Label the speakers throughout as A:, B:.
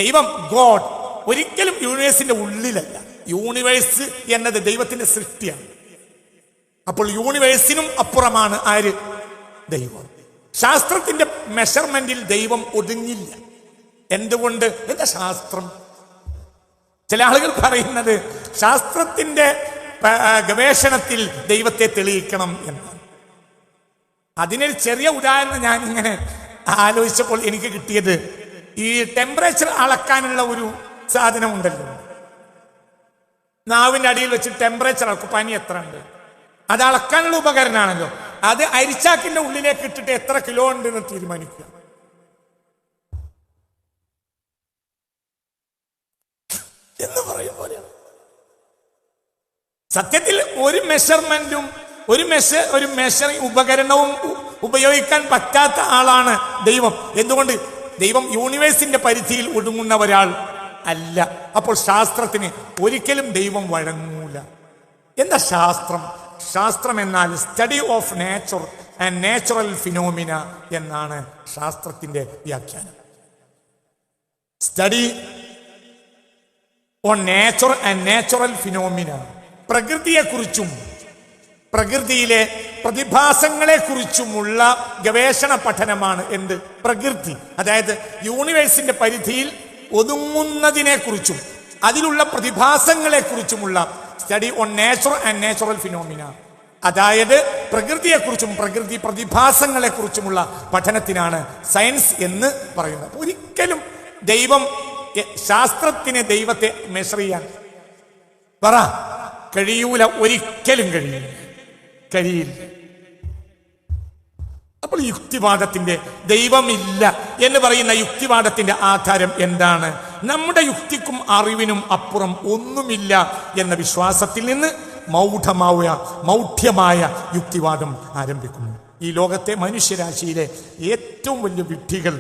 A: ദൈവം ഗോഡ് ഒരിക്കലും യൂണിവേഴ്സിന്റെ ഉള്ളിലല്ല. യൂണിവേഴ്സ് എന്നത് ദൈവത്തിന്റെ സൃഷ്ടിയാണ്. അപ്പോൾ യൂണിവേഴ്സിനും അപ്പുറമാണ് ആര്? ദൈവം. ശാസ്ത്രത്തിന്റെ മെഷർമെന്റിൽ ദൈവം ഒതുങ്ങില്ല. എന്തുകൊണ്ട്? എന്താ ശാസ്ത്രം? ചില ആളുകൾ പറയുന്നത് ശാസ്ത്രത്തിന്റെ ഗവേഷണത്തിൽ ദൈവത്തെ തെളിയിക്കണം എന്നാണ്. അതിനൊരു ചെറിയ ഉദാഹരണം ഞാൻ ഇങ്ങനെ ആലോചിച്ചപ്പോൾ എനിക്ക് കിട്ടിയത്, ഈ ടെമ്പറേച്ചർ അളക്കാനുള്ള ഒരു സാധനം ഉണ്ടല്ലോ, നാവിന്റെ അടിയിൽ വെച്ച് ടെമ്പറേച്ചർ അളക്കും, പനി എത്ര ഉണ്ട്, അത് അളക്കാനുള്ള ഉപകരണമാണല്ലോ. അത് അരിച്ചാക്കിന്റെ ഉള്ളിലേക്ക് ഇട്ടിട്ട് എത്ര കിലോ ഉണ്ട് എന്ന് തീരുമാനിക്കുക. എന്ന് പറയും പോലെയാണ്. സത്യത്തിൽ ഒരു മെഷർമെന്റും ഒരു മെഷറിംഗ് ഉപകരണവും ഉപയോഗിക്കാൻ പറ്റാത്ത ആളാണ് ദൈവം. എന്തുകൊണ്ട്? ദൈവം യൂണിവേഴ്സിന്റെ പരിധിയിൽ ഒതുങ്ങുന്ന ഒരാൾ അല്ല. അപ്പോൾ ശാസ്ത്രത്തിന് ഒരിക്കലും ദൈവം വഴങ്ങൂല. എന്താ ശാസ്ത്രം? ശാസ്ത്രം എന്നാൽ study of nature and natural phenomena എന്നാണ് ശാസ്ത്രത്തിന്റെ വ്യാഖ്യാനം. Study on nature and natural phenomena, പ്രകൃതിയെക്കുറിച്ചും പ്രകൃതിയിലെ പ്രതിഭാസങ്ങളെ കുറിച്ചുമുള്ള ഗവേഷണ പഠനമാണ് എന്ത്? പ്രകൃതി. അതായത് യൂണിവേഴ്സിന്റെ പരിധിയിൽ ഒതുങ്ങുന്നതിനെ കുറിച്ചും അതിലുള്ള പ്രതിഭാസങ്ങളെ കുറിച്ചുമുള്ള study on nature and natural phenomena, അതായത് പ്രകൃതിയെക്കുറിച്ചും പ്രകൃതി പ്രതിഭാസങ്ങളെ കുറിച്ചുമുള്ള പഠനത്തിനാണ് സയൻസ് എന്ന് പറയുന്നത്. ഒരിക്കലും ദൈവം ശാസ്ത്രത്തിന് ദൈവത്തെ മെഷർ ചെയ്യാൻ പറ കഴിയൂല, ഒരിക്കലും കഴിയില്ല. അപ്പോൾ യുക്തിവാദത്തിന്റെ ദൈവമില്ല എന്ന് പറയുന്ന യുക്തിവാദത്തിന്റെ ആധാരം എന്താണ്? നമ്മുടെ യുക്തിക്കും അറിവിനും അപ്പുറം ഒന്നുമില്ല എന്ന വിശ്വാസത്തിൽ നിന്ന് മൗഢ്യമായ യുക്തിവാദം ആരംഭിക്കുന്നു. ഈ ലോകത്തെ മനുഷ്യരാശിയിലെ ഏറ്റവും വലിയ വിഡ്ഢികൾ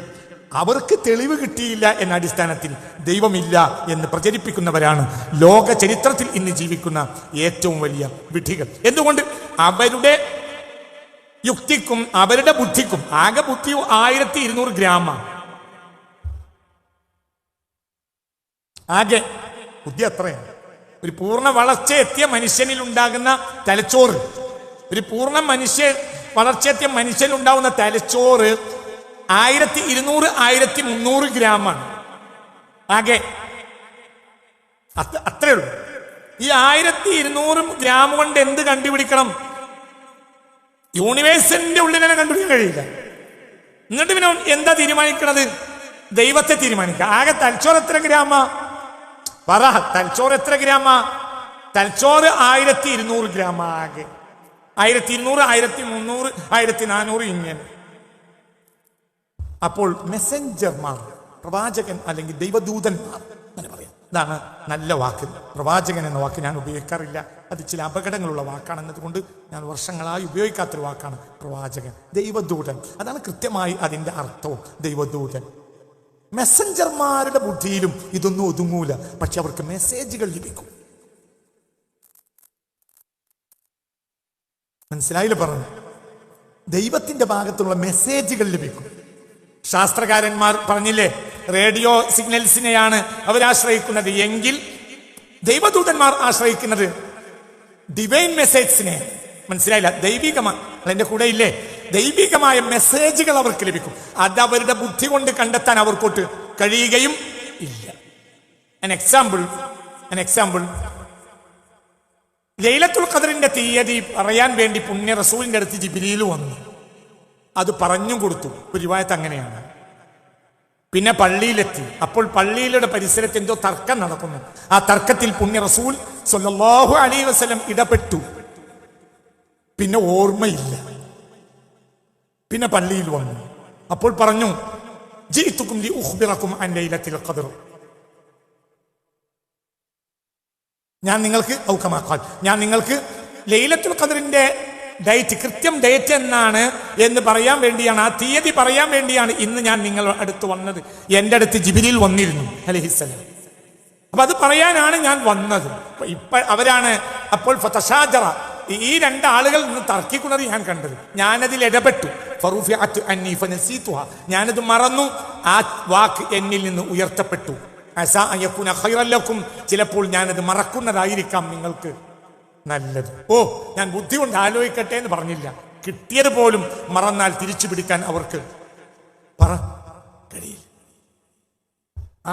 A: അവർക്ക് തെളിവ് കിട്ടിയില്ല എന്ന അടിസ്ഥാനത്തിൽ ദൈവമില്ല എന്ന് പ്രചരിപ്പിക്കുന്നവരാണ് ലോക ചരിത്രത്തിൽ ഇന്ന് ജീവിക്കുന്ന ഏറ്റവും വലിയ വിഡ്ഢികൾ. എന്തുകൊണ്ട്? അവരുടെ യുക്തിക്കും അവരുടെ ബുദ്ധിക്കും ആകെ ബുദ്ധി 1200 ഗ്രാമാണ്. ആകെ ബുദ്ധി അത്രയാണ്. ഒരു പൂർണ്ണ വളർച്ച എത്തിയ മനുഷ്യനിൽ ഉണ്ടാകുന്ന തലച്ചോറ്, ഒരു പൂർണ്ണ വളർച്ചയെത്തിയ മനുഷ്യനിൽ ഉണ്ടാകുന്ന തലച്ചോറ് 1200-1300 ഗ്രാമാണ് ആകെ. അത്രേ ഉള്ളൂ. ഈ 1200 ഗ്രാം കൊണ്ട് എന്ത് കണ്ടുപിടിക്കണം? യൂണിവേഴ്സിന്റെ ഉള്ളിൽ തന്നെ കണ്ടുപിടിക്കാൻ കഴിയില്ല. എന്നിട്ട് പിന്നെ എന്താ തീരുമാനിക്കണത്? ദൈവത്തെ തീരുമാനിക്കുക. ആകെ തലച്ചോറ് എത്ര ഗ്രാമാ? പറ, തലച്ചോറ് എത്ര ഗ്രാമാ? തലച്ചോറ് 1200 ഗ്രാം. ആകെ 1200, 1300, 1400 ഇങ്ങനെ. അപ്പോൾ മെസ്സഞ്ചർമാർ, പ്രവാചകൻ അല്ലെങ്കിൽ ദൈവദൂതന്മാർ അങ്ങനെ പറയാം. ഇതാണ് നല്ല വാക്ക്. പ്രവാചകൻ എന്ന വാക്ക് ഞാൻ ഉപയോഗിക്കാറില്ല. അത് ചില അപകടങ്ങളുള്ള വാക്കാണെന്നതുകൊണ്ട് ഞാൻ വർഷങ്ങളായി ഉപയോഗിക്കാത്തൊരു വാക്കാണ് പ്രവാചകൻ. ദൈവദൂതൻ, അതാണ് കൃത്യമായി അതിൻ്റെ അർത്ഥവും. ദൈവദൂതൻ. മെസ്സഞ്ചർമാരുടെ ബുദ്ധിയിലും ഇതൊന്നും ഒതുങ്ങൂല, പക്ഷെ അവർക്ക് മെസ്സേജുകൾ ലഭിക്കും. മനസ്സിലായില്ല പറഞ്ഞു? ദൈവത്തിന്റെ ഭാഗത്തുള്ള മെസ്സേജുകൾ ലഭിക്കും. ശാസ്ത്രകാരന്മാർ പറഞ്ഞില്ലേ, റേഡിയോ സിഗ്നൽസിനെയാണ് അവരാശ്രയിക്കുന്നത് എങ്കിൽ ദൈവദൂതന്മാർ ആശ്രയിക്കുന്നത് ഡിവൈൻ മെസ്സേജ്സിനെ. മനസ്സിലായില്ല? ദൈവികമായ, എന്റെ കൂടെ ഇല്ലേ, ദൈവികമായ മെസ്സേജുകൾ അവർക്ക് ലഭിക്കും. അത് അവരുടെ ബുദ്ധി കൊണ്ട് കണ്ടെത്താൻ അവർക്കൊട്ട് കഴിയുകയും ഇല്ല. an example ലൈലത്തുൽ ഖദറിന്റെ തീയതി പറയാൻ വേണ്ടി പുണ്യ റസൂലിന്റെ അടുത്ത് ജിബ്രീൽ വന്നു. അത് പറഞ്ഞു കൊടുത്തു. ഒരു റിവായത്ത് അങ്ങനെയാണ്. പിന്നെ പള്ളിയിലെത്തി. അപ്പോൾ പള്ളിയിലെ പരിസരത്ത് എന്തോ തർക്കം നടക്കുന്നു. ആ തർക്കത്തിൽ പുണ്യ റസൂൽ സ്വല്ലല്ലാഹു അലൈഹി വസല്ലം ഇടപെട്ടു. പിന്നെ ഓർമ്മയില്ല. പിന്നെ പള്ളിയിൽ വന്നു. അപ്പോൾ പറഞ്ഞു, ജീതുക്കും ലി ഉഖ്ബിറക്കും അൻ ലൈലത്തുൽ ഖദർ. ഞാൻ നിങ്ങൾക്ക് ലൈലത്തുൽ ഖദറിന്റെ ഡേറ്റ്, കൃത്യം ഡേറ്റ് എന്നാണ് എന്ന് പറയാൻ വേണ്ടിയാണ്, ആ തീയതി പറയാൻ വേണ്ടിയാണ് ഇന്ന് ഞാൻ നിങ്ങളുടെ അടുത്ത് വന്നത്. എൻ്റെ അടുത്ത് ജിബ്രീൽ വന്നിരുന്നു അലൈഹിസ്സലാം. അപ്പൊ അത് പറയാനാണ് ഞാൻ വന്നത്. അവരാണ് അപ്പോൾ ഫതശാജറ ഈ രണ്ടാളുകൾ നിന്ന് തർക്കിക്കുന്നത് ഞാൻ കണ്ടത്. ഞാനതിൽ ഇടപെട്ടു. ഫറുഫിഅത്ത് അന്നി ഫനസീതുഹാ, ഞാനത് മറന്നു, ആ വാക്ക് എന്നിൽ നിന്ന് ഉയർത്തപ്പെട്ടു. അസാ അൻ യകൂന ഖൈറൻ ലക്കും, ചിലപ്പോൾ ഞാനത് മറക്കുന്നതായിരിക്കാം നിങ്ങൾക്ക് നല്ലത്. ഓ, ഞാൻ ബുദ്ധി കൊണ്ട് ആലോചിക്കട്ടെ എന്ന് പറഞ്ഞില്ല. കിട്ടിയത് പോലും മറന്നാൽ തിരിച്ചു പിടിക്കാൻ അവർക്ക് കഴിയില്ല.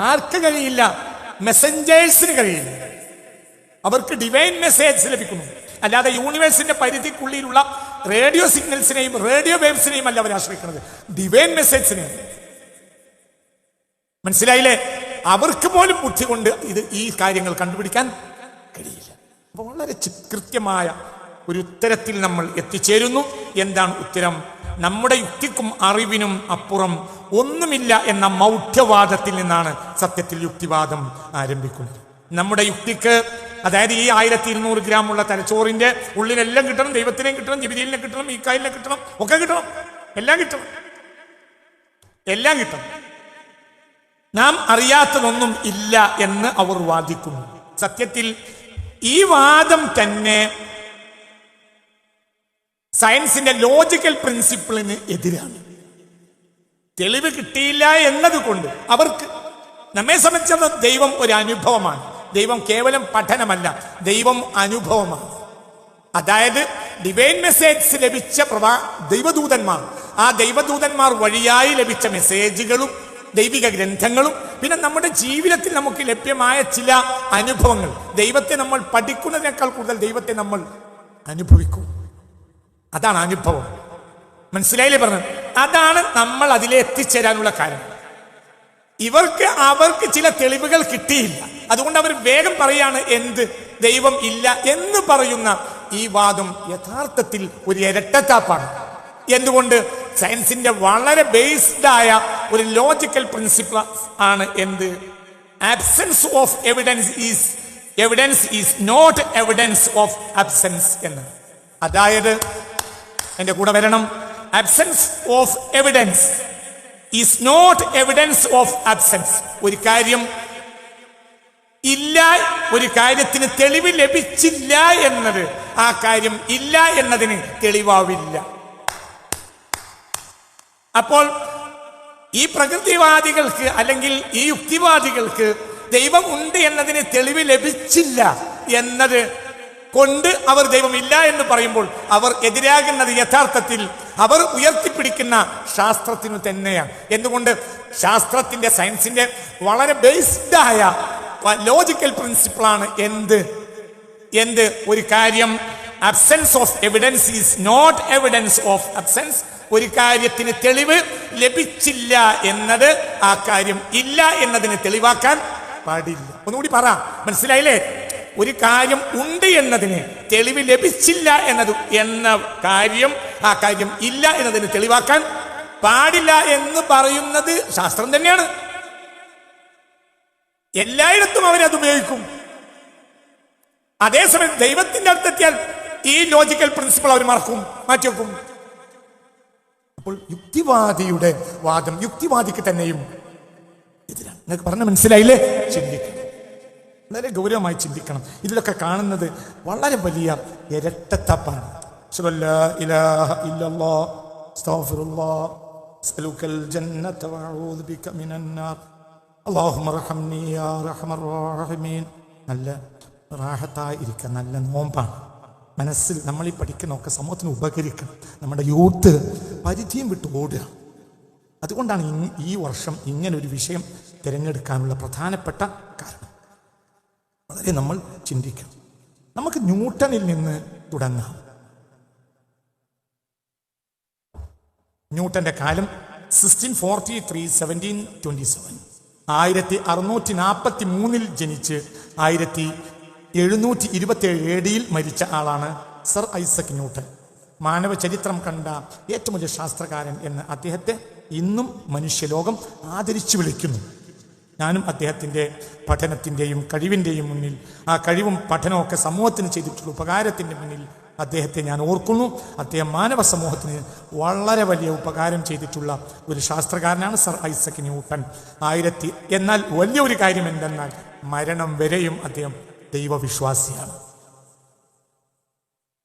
A: ആർക്ക് കഴിയില്ല? മെസ്സഞ്ചേഴ്സിന് കഴിയില്ല. അവർക്ക് ഡിവൈൻ മെസ്സേജ് ലഭിക്കുന്നു. അല്ലാതെ യൂണിവേഴ്സിന്റെ പരിധിക്കുള്ളിലുള്ള റേഡിയോ സിഗ്നൽസിനെയും റേഡിയോ വേവ്സിനെയും അല്ല അവർ ആശ്രയിക്കുന്നത്, ഡിവൈൻ മെസ്സേജിനെയും. മനസ്സിലായില്ലേ? അവർക്ക് പോലും ബുദ്ധി കൊണ്ട് ഈ കാര്യങ്ങൾ കണ്ടുപിടിക്കാൻ കഴിയില്ല. അപ്പൊ വളരെ കൃത്യമായ ഒരു ഉത്തരത്തിൽ നമ്മൾ എത്തിച്ചേരുന്നു. എന്താണ് ഉത്തരം? നമ്മുടെ യുക്തിക്കും അറിവിനും അപ്പുറം ഒന്നുമില്ല എന്ന മൗഢ്യവാദത്തിൽ നിന്നാണ് സത്യത്തിൽ യുക്തിവാദം ആരംഭിക്കുന്നത്. നമ്മുടെ യുക്തിക്ക്, അതായത് ഈ 1200 ഗ്രാം ഉള്ള തലച്ചോറിന്റെ ഉള്ളിലെല്ലാം കിട്ടണം, ദൈവത്തിനെയും കിട്ടണം, ജിബ്രീലിനെ കിട്ടണം, മീകായിലിനെ കിട്ടണം, ഒക്കെ കിട്ടണം, എല്ലാം കിട്ടണം. നാം അറിയാത്തതൊന്നും ഇല്ല എന്ന് അവർ വാദിക്കുന്നു. സത്യത്തിൽ ഈ വാദം തന്നെ സയൻസിന്റെ ലോജിക്കൽ പ്രിൻസിപ്പിളിന് എതിരാണ്. തെളിവ് കിട്ടിയില്ല എന്നതുകൊണ്ട് അവർക്ക്, നമ്മെ സംബന്ധിച്ചിടത്തോളം ദൈവം ഒരു അനുഭവമാണ്. ദൈവം കേവലം പഠനമല്ല, ദൈവം അനുഭവമാണ്. അതായത് ഡിവൈൻ മെസ്സേജ് ലഭിച്ച ദൈവദൂതന്മാർ, ആ ദൈവദൂതന്മാർ വഴിയായി ലഭിച്ച മെസ്സേജുകളും ദൈവിക ഗ്രന്ഥങ്ങളും, പിന്നെ നമ്മുടെ ജീവിതത്തിൽ നമുക്ക് ലഭ്യമായ ചില അനുഭവങ്ങൾ. ദൈവത്തെ നമ്മൾ പഠിക്കുന്നതിനേക്കാൾ കൂടുതൽ ദൈവത്തെ നമ്മൾ അനുഭവിക്കും. അതാണ് അനുഭവം. മനസ്സിലായില്ലേ പറഞ്ഞത്? അതാണ് നമ്മൾ അതിലെ എത്തിച്ചേരാനുള്ള കാരണം. അവർക്ക് ചില തെളിവുകൾ കിട്ടിയില്ല, അതുകൊണ്ട് അവർ വേഗം പറയാണ് എന്ത്, ദൈവം ഇല്ല എന്ന് പറയുന്ന ഈ വാദം യഥാർത്ഥത്തിൽ ഒരു ഇരട്ടത്താപ്പാണ്. എന്തുകൊണ്ട്? സയൻസിന്റെ വളരെ ബേസ്ഡ് ആയ ഒരു ലോജിക്കൽ പ്രിൻസിപ്പിൾ ആണ് എന്ത്, absence of evidence is not evidence of absence എന്ന്. അതായത് എന്റെ കൂടെ വരണം, absence of evidence is not evidence of absence. ഒരു കാര്യം ഇല്ല, ഒരു കാര്യത്തിന് തെളിവ് ലഭിച്ചില്ല എന്നത് ആ കാര്യം ഇല്ല എന്നതിന് തെളിവാവില്ല. അപ്പോൾ ഈ പ്രകൃതിവാദികൾക്ക് അല്ലെങ്കിൽ ഈ യുക്തിവാദികൾക്ക് ദൈവം ഉണ്ട് എന്നതിന് തെളിവ് ലഭിച്ചില്ല എന്നത് കൊണ്ട് അവർ ദൈവമില്ല എന്ന് പറയുമ്പോൾ അവർ എതിരാകുന്നത് യഥാർത്ഥത്തിൽ അവർ ഉയർത്തിപ്പിടിക്കുന്ന ശാസ്ത്രത്തിനു തന്നെയാണ്. എന്തുകൊണ്ട്? ശാസ്ത്രത്തിന്റെ, സയൻസിന്റെ വളരെ ബേസ്ഡ് ആയ ലോജിക്കൽ പ്രിൻസിപ്പിളാണ് എന്ത് ഒരു കാര്യം absence of evidence is not evidence of absence. ഒരു കാര്യത്തിന് തെളിവ് ലഭിച്ചില്ല എന്നത് ആ കാര്യം ഇല്ല എന്നതിന് തെളിവാക്കാൻ പാടില്ല. ഒന്നുകൂടി പറ, മനസ്സിലായില്ലേ? ഒരു കാര്യം ഉണ്ട് എന്നതിന് തെളിവ് ലഭിച്ചില്ല എന്ന കാര്യം ആ കാര്യം ഇല്ല എന്നതിന് തെളിവാക്കാൻ പാടില്ല എന്ന് പറയുന്നത് ശാസ്ത്രം തന്നെയാണ്. എല്ലായിടത്തും അവരത് ഉപയോഗിക്കും. അതേസമയം ദൈവത്തിന്റെ അടുത്തെത്തിയാൽ ഈ ലോജിക്കൽ പ്രിൻസിപ്പിൾ അവർ മാറ്റിവെക്കും. അപ്പോൾ യുക്തിവാദിയുടെ വാദം യുക്തിവാദിക്ക് തന്നെയും എതിരാണ്. നിങ്ങൾക്ക് പറഞ്ഞ മനസ്സിലായില്ലേ? ചിന്തിക്കണം, വളരെ ഗൗരവമായി ചിന്തിക്കണം. ഇതിലൊക്കെ കാണുന്നത് വളരെ വലിയ ഇരട്ടത്താപ്പാണ്. നല്ല റാഹത്തായിരിക്കുക, നല്ല നോമ്പാണ്. മനസ്സിൽ നമ്മൾ ഈ പഠിക്കുന്നതൊക്കെ സമൂഹത്തിന് ഉപകരിക്കണം. നമ്മുടെ യൂത്ത് പരിധിയും വിട്ട് ഓടുക. അതുകൊണ്ടാണ് ഈ വർഷം ഇങ്ങനൊരു വിഷയം തിരഞ്ഞെടുക്കാനുള്ള പ്രധാനപ്പെട്ട കാരണം. വളരെ നമ്മൾ ചിന്തിക്കണം. നമുക്ക് ന്യൂട്ടണിൽ നിന്ന് തുടങ്ങാം. ന്യൂട്ടന്റെ കാലം 1643 1727. 1643 ജനിച്ച് 1727 AD മരിച്ച ആളാണ് സർ ഐസക് ന്യൂട്ടൺ. മാനവ ചരിത്രം കണ്ട ഏറ്റവും വലിയ ശാസ്ത്രകാരൻ എന്ന് അദ്ദേഹത്തെ ഇന്നും മനുഷ്യലോകം ആദരിച്ചു വിളിക്കുന്നു. ഞാനും അദ്ദേഹത്തിൻ്റെ പഠനത്തിൻ്റെയും കഴിവിൻ്റെയും മുന്നിൽ, ആ കഴിവും പഠനമൊക്കെ സമൂഹത്തിന് ചെയ്തിട്ടുള്ള ഉപകാരത്തിൻ്റെ മുന്നിൽ അദ്ദേഹത്തെ ഞാൻ ഓർക്കുന്നു. അദ്ദേഹം മാനവ സമൂഹത്തിന് വളരെ വലിയ ഉപകാരം ചെയ്തിട്ടുള്ള ഒരു ശാസ്ത്രകാരനാണ് സർ ഐസക് ന്യൂട്ടൺ. എന്നാൽ വലിയൊരു കാര്യം എന്തെന്നാൽ മരണം വരെയും അദ്ദേഹം ദൈവവിശ്വാസിയാണ്.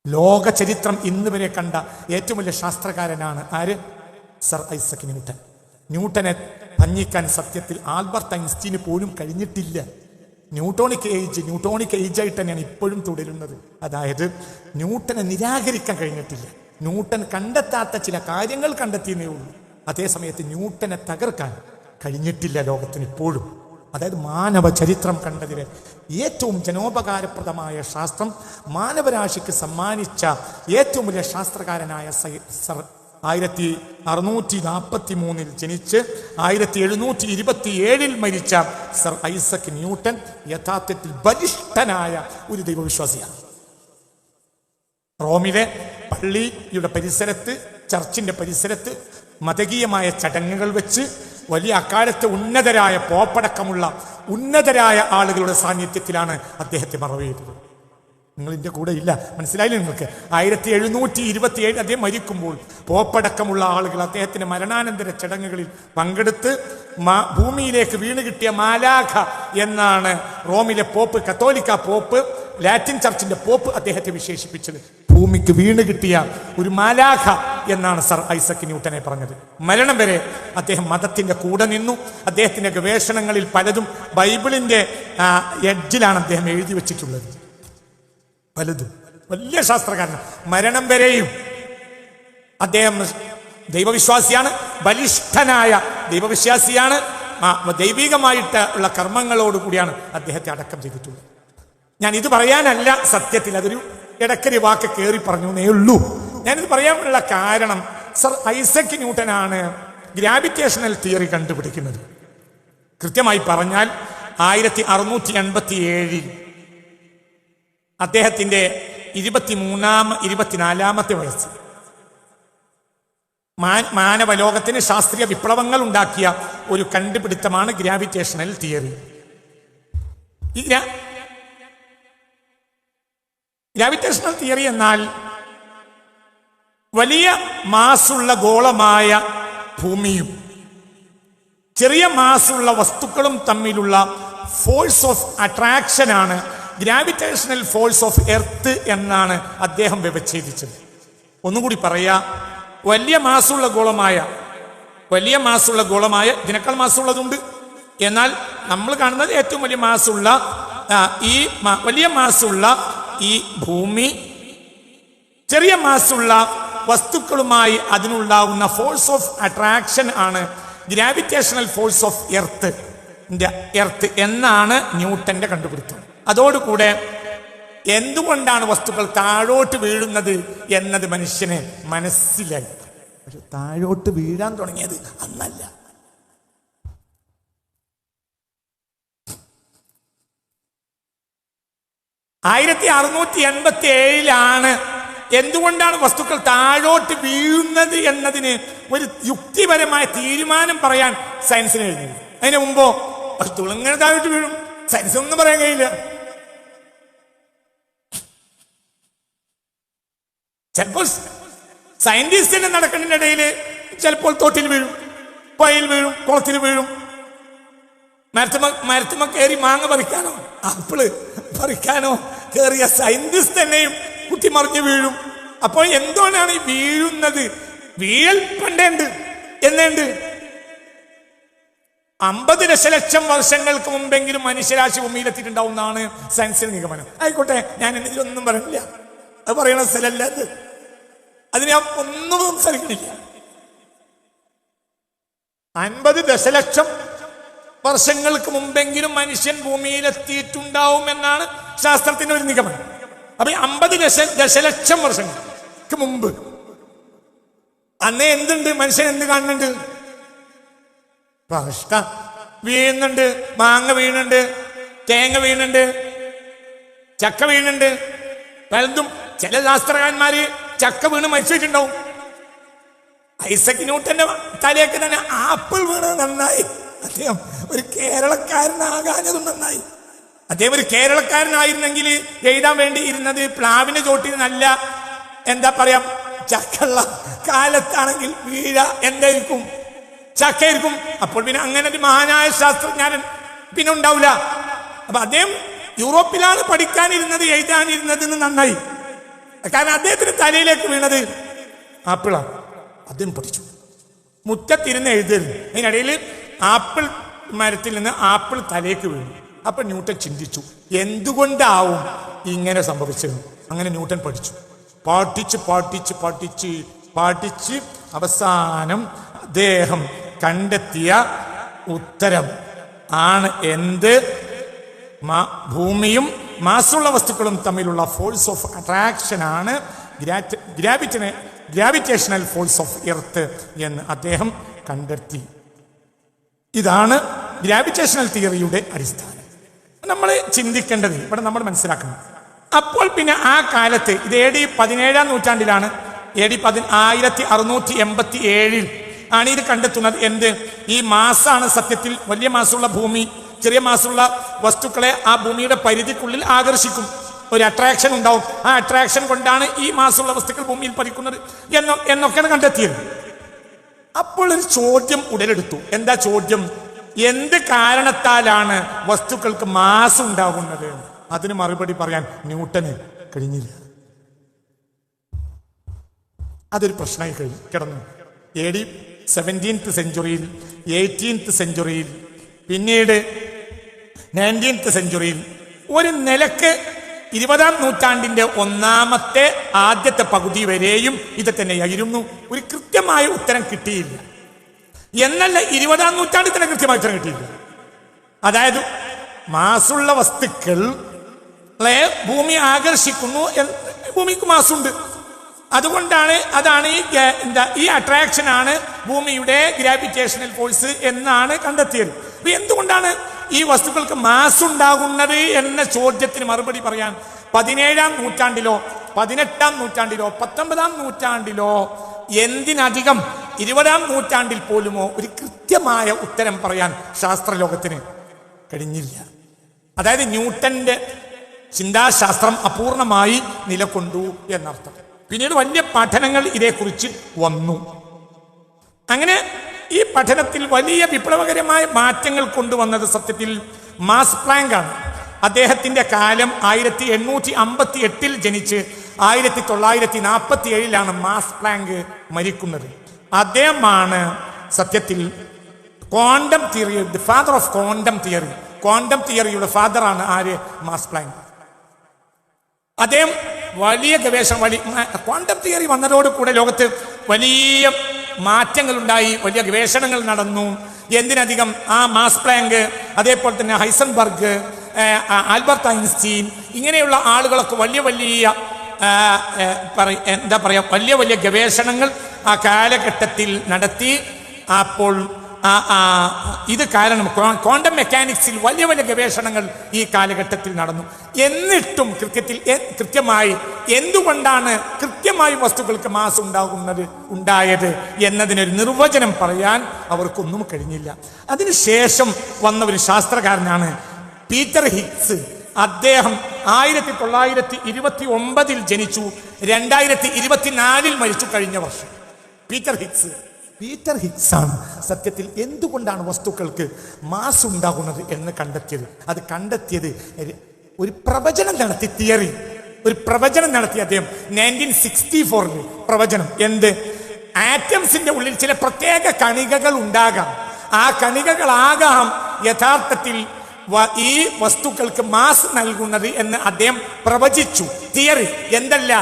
A: ലോക ചരിത്രം ഇന്ന് വരെ കണ്ട ഏറ്റവും വലിയ ശാസ്ത്രകാരനാണ് ആര്? Sir Isaac Newton. ന്യൂട്ടനെ ഭഞ്ജിക്കാൻ സത്യത്തിൽ ആൽബർട്ട് ഐൻസ്റ്റീന് പോലും കഴിഞ്ഞിട്ടില്ല. ന്യൂട്ടോണിക് ഏജ് ആയിട്ട് തന്നെയാണ് ഇപ്പോഴും തുടരുന്നത്. അതായത് ന്യൂട്ടനെ നിരാകരിക്കാൻ കഴിഞ്ഞിട്ടില്ല. ന്യൂട്ടൻ കണ്ടെത്താത്ത ചില കാര്യങ്ങൾ കണ്ടെത്തിയേ ഉള്ളൂ. അതേസമയത്ത് ന്യൂട്ടനെ തകർക്കാൻ കഴിഞ്ഞിട്ടില്ല ലോകത്തിന് ഇപ്പോഴും. അതായത് മാനവ ചരിത്രം കണ്ടതിലെ ഏറ്റവും ജനോപകാരപ്രദമായ ശാസ്ത്രം മാനവരാശിക്ക് സമ്മാനിച്ച ഏറ്റവും വലിയ ശാസ്ത്രകാരനായ സർ 1643 ജനിച്ച് 1727 മരിച്ച സർ ഐസക് ന്യൂട്ടൻ യഥാർത്ഥത്തിൽ ബലിഷ്ഠനായ ഒരു ദൈവവിശ്വാസിയാണ്. റോമിലെ പള്ളിയുടെ പരിസരത്ത്, ചർച്ചിന്റെ പരിസരത്ത് മതകീയമായ ചടങ്ങുകൾ വെച്ച് വലിയ അക്കാലത്ത് ഉന്നതരായ പോപ്പടക്കമുള്ള ഉന്നതരായ ആളുകളുടെ സാന്നിധ്യത്തിലാണ് അദ്ദേഹത്തെ മറവ് ചെയ്തത്. നിങ്ങൾ ഇതിൻ്റെ കൂടെ ഇല്ല, മനസ്സിലായില്ല നിങ്ങൾക്ക്? 1727 അദ്ദേഹം മരിക്കുമ്പോൾ പോപ്പടക്കമുള്ള ആളുകൾ അദ്ദേഹത്തിന്റെ മരണാനന്തര ചടങ്ങുകളിൽ പങ്കെടുത്ത് ഭൂമിയിലേക്ക് വീണ് കിട്ടിയ മാലാഖ എന്നാണ് റോമിലെ പോപ്പ്, കത്തോലിക്ക പോപ്പ്, ലാറ്റിൻ ചർച്ചിന്റെ പോപ്പ് അദ്ദേഹത്തെ വിശേഷിപ്പിച്ചത്. ഭൂമിക്ക് വീണ് കിട്ടിയ ഒരു മാലാഖ എന്നാണ് സർ ഐസക് ന്യൂട്ടനെ പറഞ്ഞത്. മരണം വരെ അദ്ദേഹം മതത്തിന്റെ കൂടെ നിന്നു. അദ്ദേഹത്തിന്റെ ഗവേഷണങ്ങളിൽ പലതും ബൈബിളിന്റെ എഡ്ജിലാണ് അദ്ദേഹം എഴുതി വെച്ചിട്ടുള്ളത്. പലതും വലിയ ശാസ്ത്രകാരനാണ്. മരണം വരെയും അദ്ദേഹം ദൈവവിശ്വാസിയാണ്, ബലിഷ്ഠനായ ദൈവവിശ്വാസിയാണ്. ദൈവികമായിട്ട് ഉള്ള കർമ്മങ്ങളോടുകൂടിയാണ് അദ്ദേഹത്തെ അടക്കം ചെയ്തിട്ടുള്ളത്. ഞാൻ ഇത് പറയാനല്ല, സത്യത്തിൽ അതൊരു ഇടയ്ക്കൊരു വാക്ക് കയറി പറഞ്ഞു എന്നേ ഉള്ളൂ. ഞാനിത് പറയാനുള്ള കാരണം സർ ഐസക് ന്യൂട്ടനാണ് ഗ്രാവിറ്റേഷണൽ തിയറി കണ്ടുപിടിക്കുന്നത്. കൃത്യമായി പറഞ്ഞാൽ 1687 അദ്ദേഹത്തിന്റെ 24ാമത്തെ വയസ്സ് മാനവലോകത്തിന് ശാസ്ത്രീയ വിപ്ലവങ്ങൾ ഉണ്ടാക്കിയ ഒരു കണ്ടുപിടുത്തമാണ് ഗ്രാവിറ്റേഷണൽ തിയറി. ഈ ഗ്രാവിറ്റേഷണൽ തിയറി എന്നാൽ വലിയ മാസുള്ള ഗോളമായ ഭൂമിയും ചെറിയ മാസുള്ള വസ്തുക്കളും തമ്മിലുള്ള ഫോഴ്സ് ഓഫ് അട്രാക്ഷൻ ആണ് ഗ്രാവിറ്റേഷണൽ ഫോഴ്സ് ഓഫ് എർത്ത് എന്നാണ് അദ്ദേഹം വ്യവച്ഛേദിച്ചത്. ഒന്നുകൂടി പറയാ, വലിയ മാസുള്ള ഗോളമായ ഇതിനേക്കാൾ മാസുള്ളതുണ്ട്. എന്നാൽ നമ്മൾ കാണുന്നത് ഏറ്റവും വലിയ മാസുള്ള വലിയ മാസുള്ള ഈ ഭൂമി ചെറിയ മാസുള്ള വസ്തുക്കളുമായി അതിനുണ്ടാകുന്ന ഫോഴ്സ് ഓഫ് അട്രാക്ഷൻ ആണ് ഗ്രാവിറ്റേഷണൽ ഫോഴ്സ് ഓഫ് എർത്ത് എന്നാണ് ന്യൂട്ടന്റെ കണ്ടുപിടുത്തം. അതോടുകൂടെ എന്തുകൊണ്ടാണ് വസ്തുക്കൾ താഴോട്ട് വീഴുന്നത് എന്നത് മനുഷ്യന് മനസ്സിലായി. പക്ഷെ താഴോട്ട് വീഴാൻ തുടങ്ങിയത് അന്നല്ല. ആയിരത്തി 1687 എന്തുകൊണ്ടാണ് വസ്തുക്കൾ താഴോട്ട് വീഴുന്നത് എന്നതിന് ഒരു യുക്തിപരമായ തീരുമാനം പറയാൻ സയൻസിന് കഴിഞ്ഞത്. അതിന് മുമ്പോ വസ്തുക്കൾ എങ്ങനെ താഴോട്ട് വീഴും സയൻസ് ഒന്നും പറയാൻ കഴിയില്ല. ചിലപ്പോൾ സയന്റിസ്റ്റിന് നടക്കുന്നതിന്റെ ഇടയിൽ ചിലപ്പോൾ തോട്ടിൽ വീഴും, പുഴയിൽ വീഴും, കുളത്തിൽ വീഴും. മരത്തുമ കയറി മാങ്ങ പറിക്കാനോ ആപ്പിള് പറിക്കാനോ കയറിയ സയന്റിസ്റ്റ് തന്നെയും കുത്തിമറിഞ്ഞ് വീഴും. അപ്പോൾ എന്തുകൊണ്ടാണ് ഈ വീഴുന്നത്? വീഴൽ പണ്ടേണ്ട് എന്നുണ്ട്. 50 ദശലക്ഷം വർഷങ്ങൾക്ക് മുമ്പെങ്കിലും മനുഷ്യരാശി ഭൂമിയിലെത്തിയിട്ടുണ്ടാവും എന്നാണ് സയൻസിന്റെ നിഗമനം. ആയിക്കോട്ടെ, ഞാൻ ഇതിലൊന്നും പറയില്ല, അത് പറയണ സ്ഥലമല്ല അത്, അതിന് ഞാൻ ഒന്നും സംസാരിക്കുന്നില്ല. 50 ദശലക്ഷം വർഷങ്ങൾക്ക് മുമ്പെങ്കിലും മനുഷ്യൻ ഭൂമിയിലെത്തിയിട്ടുണ്ടാവും എന്നാണ് ശാസ്ത്രത്തിന്റെ ഒരു നിഗമനം. അപ്പൊ 50 ദശലക്ഷം വർഷങ്ങൾക്ക് മുമ്പ് അന്നേ എന്തുണ്ട്? മനുഷ്യൻ എന്ത് കാണുന്നുണ്ട്? വീഴുന്നുണ്ട്, മാങ്ങ വീഴുന്നുണ്ട്, തേങ്ങ വീഴുന്നുണ്ട്, ചക്ക വീഴുന്നുണ്ട്. പലതും ചില ശാസ്ത്രകാരന്മാര് ചക്ക വീണ് മരിച്ചിട്ടുണ്ടാവും. ഐസക് ന്യൂട്ടന്റെ തലയൊക്കെ തന്നെ ആപ്പിൾ വീണത് നന്നായി. അദ്ദേഹം ഒരു കേരളക്കാരനാകാനതും നന്നായി. അദ്ദേഹം ഒരു കേരളക്കാരനായിരുന്നെങ്കിൽ എഴുതാൻ വേണ്ടി ഇരുന്നത് പ്ലാവിന്റെ ചോട്ടിൽ നല്ല എന്താ പറയാ ചക്കുള്ള കാലത്താണെങ്കിൽ വീഴ എന്തായിരിക്കും? ചക്കയായിരിക്കും. അപ്പോൾ പിന്നെ അങ്ങനെ ഒരു മഹാനായ ശാസ്ത്രജ്ഞാനൻ പിന്നെ ഉണ്ടാവില്ല. അപ്പൊ അദ്ദേഹം യൂറോപ്പിലാണ് പഠിക്കാനിരുന്നത്, എഴുതാനിരുന്നത് നന്നായി. കാരണം അദ്ദേഹത്തിന് തലയിലേക്ക് വീണത് ആപ്പിളാണ്. അദ്ദേഹം പഠിച്ചു. മുറ്റത്തിരുന്ന് എഴുതരുത്. അതിനിടയിൽ ആപ്പിൾ മരത്തിൽ നിന്ന് ആപ്പിൾ തലയ്ക്ക് വീണു. അപ്പൊ ന്യൂട്ടൻ ചിന്തിച്ചു, എന്തുകൊണ്ടാവും ഇങ്ങനെ സംഭവിച്ചത്. അങ്ങനെ ന്യൂട്ടൻ പഠിച്ചു. പഠിച്ച് പഠിച്ച് പഠിച്ച് പഠിച്ച് അവസാനം അദ്ദേഹം കണ്ടെത്തിയ ഉത്തരം ആണ് എന്ത്? ഭൂമിയും മാസുള്ള വസ്തുക്കളും തമ്മിലുള്ള ഫോഴ്സ് ഓഫ് അട്രാക്ഷൻ ആണ് ഗ്രാവിറ്റേഷണൽ ഫോഴ്സ് ഓഫ് എർത്ത് എന്ന് അദ്ദേഹം കണ്ടെത്തി. ഇതാണ് ഗ്രാവിറ്റേഷണൽ തിയറിയുടെ അടിസ്ഥാനം. നമ്മൾ ചിന്തിക്കേണ്ടത് ഇവിടെ നമ്മൾ മനസ്സിലാക്കണം. അപ്പോൾ പിന്നെ ആ കാലത്ത് ഇത് AD 17-ാം നൂറ്റാണ്ടിലാണ്, AD 1687 ആണ് ഇത് കണ്ടെത്തുന്നത്. എന്ത്? ഈ മാസാണ് സത്യത്തിൽ വലിയ മാസമുള്ള ഭൂമി ചെറിയ മാസമുള്ള വസ്തുക്കളെ ആ ഭൂമിയുടെ പരിധിക്കുള്ളിൽ ആകർഷിക്കും. ഒരു അട്രാക്ഷൻ ഉണ്ടാവും. ആ അട്രാക്ഷൻ കൊണ്ടാണ് ഈ മാസമുള്ള വസ്തുക്കൾ ഭൂമിയിൽ പതിക്കുന്നത് എന്നൊക്കെയാണ് കണ്ടെത്തിയത്. അപ്പോൾ ഒരു ചോദ്യം ഉടലെടുത്തു. എന്താ ചോദ്യം? എന്ത് കാരണത്താലാണ് വസ്തുക്കൾക്ക് മാസ് ഉണ്ടാകുന്നത്? അതിന് മറുപടി പറയാൻ ന്യൂട്ടന് കഴിഞ്ഞില്ല. അതൊരു പ്രശ്നമായി കിടന്നു. AD 17th സെഞ്ചുറിയിൽ, 18th സെഞ്ചുറിയിൽ, പിന്നീട് 19th സെഞ്ചുറിയിൽ ഒരു നിലക്ക് 20-ാം നൂറ്റാണ്ടിന്റെ ആദ്യത്തെ പകുതി വരെയും ഇത് തന്നെയായിരുന്നു. ഒരു കൃത്യമായ ഉത്തരം കിട്ടിയില്ല. എന്നല്ല, 20-ാം നൂറ്റാണ്ടിൽ തന്നെ കൃത്യമായ ഉത്തരം കിട്ടിയില്ല. അതായത് മാസുള്ള വസ്തുക്കളെ ഭൂമി ആകർഷിക്കുന്നു, ഭൂമിക്ക് മാസുണ്ട്, അതാണ് ഈ അട്രാക്ഷൻ ആണ് ഭൂമിയുടെ ഗ്രാവിറ്റേഷണൽ ഫോഴ്സ് എന്നാണ് കണ്ടെത്തിയത്. എന്തുകൊണ്ടാണ് ഈ വസ്തുക്കൾക്ക് മാസ് ഉണ്ടാകുന്നത് എന്ന ചോദ്യത്തിന് മറുപടി പറയാൻ 17-ാം നൂറ്റാണ്ടിലോ 18-ാം നൂറ്റാണ്ടിലോ 19-ാം നൂറ്റാണ്ടിലോ എന്തിനധികം 20-ാം നൂറ്റാണ്ടിൽ പോലുമോ ഒരു കൃത്യമായ ഉത്തരം പറയാൻ ശാസ്ത്രലോകത്തിന് കഴിഞ്ഞില്ല. അതായത് ന്യൂട്ടന്റെ ചിന്താശാസ്ത്രം അപൂർണമായി നിലകൊണ്ടു എന്നർത്ഥം. പിന്നീട് വലിയ പഠനങ്ങൾ ഇതേക്കുറിച്ച് വന്നു. അങ്ങനെ ഈ പഠനത്തിൽ വലിയ വിപ്ലവകരമായ മാറ്റങ്ങൾ കൊണ്ടുവന്നത് സത്യത്തിൽ മാക്സ് പ്ലാങ്ക് ആണ്. അദ്ദേഹത്തിന്റെ കാലം 1858 ജനിച്ച് 1947 മാക്സ് പ്ലാങ്ക് മരിക്കുന്നത്. അദ്ദേഹമാണ് സത്യത്തിൽ quantum theory, the father of quantum theory. Quantum തിയറിയുടെ ഫാദറാണ് ആര്? Max Planck. അദ്ദേഹം വലിയ ക്വാണ്ടം തിയറി വന്നതോടുകൂടെ ലോകത്ത് വലിയ മാറ്റങ്ങൾ ഉണ്ടായി, വലിയ ഗവേഷണങ്ങൾ നടന്നു. എന്തിനധികം ആ മാക്സ് പ്ലാങ്ക്, അതേപോലെ തന്നെ ഹൈസൻബർഗ്, ആൽബർട്ട് ഐൻസ്റ്റീൻ, ഇങ്ങനെയുള്ള ആളുകളൊക്കെ വലിയ വലിയ ഗവേഷണങ്ങൾ ആ കാലഘട്ടത്തിൽ നടത്തി. അപ്പോൾ ഇത് കാരണം ക്വാണ്ടം മെക്കാനിക്സിൽ വലിയ ഗവേഷണങ്ങൾ ഈ കാലഘട്ടത്തിൽ നടന്നു. എന്നിട്ടും കൃത്യമായി എന്തുകൊണ്ടാണ് കൃത്യമായി വസ്തുക്കൾക്ക് മാസ് ഉണ്ടായത് എന്നതിനൊരു നിർവചനം പറയാൻ അവർക്കൊന്നും കഴിഞ്ഞില്ല. അതിനുശേഷം വന്ന ഒരു ശാസ്ത്രകാരനാണ് പീറ്റർ ഹിഗ്സ്. അദ്ദേഹം 1929 ജനിച്ചു, 2024 മരിച്ചു, കഴിഞ്ഞ വർഷം. പീറ്റർ ഹിഗ്സ് ആണ് സത്യത്തിൽ എന്തുകൊണ്ടാണ് വസ്തുക്കൾക്ക് മാസ് ഉണ്ടാകുന്നത് എന്ന് കണ്ടെത്തിയത്. അത് കണ്ടെത്തിയത് ഒരു പ്രവചനം നടത്തി, ഒരു പ്രവചനം നടത്തി അദ്ദേഹം 1964 പ്രവചനം. എന്ത്? ആറ്റംസിന്റെ ഉള്ളിൽ ചില പ്രത്യേക കണികകൾ ഉണ്ടാകാം. ആ കണികകളാകാം യഥാർത്ഥത്തിൽ ഈ വസ്തുക്കൾക്ക് മാസ് നൽകുന്നത് എന്ന് അദ്ദേഹം പ്രവചിച്ചു. തിയറി എന്തല്ല,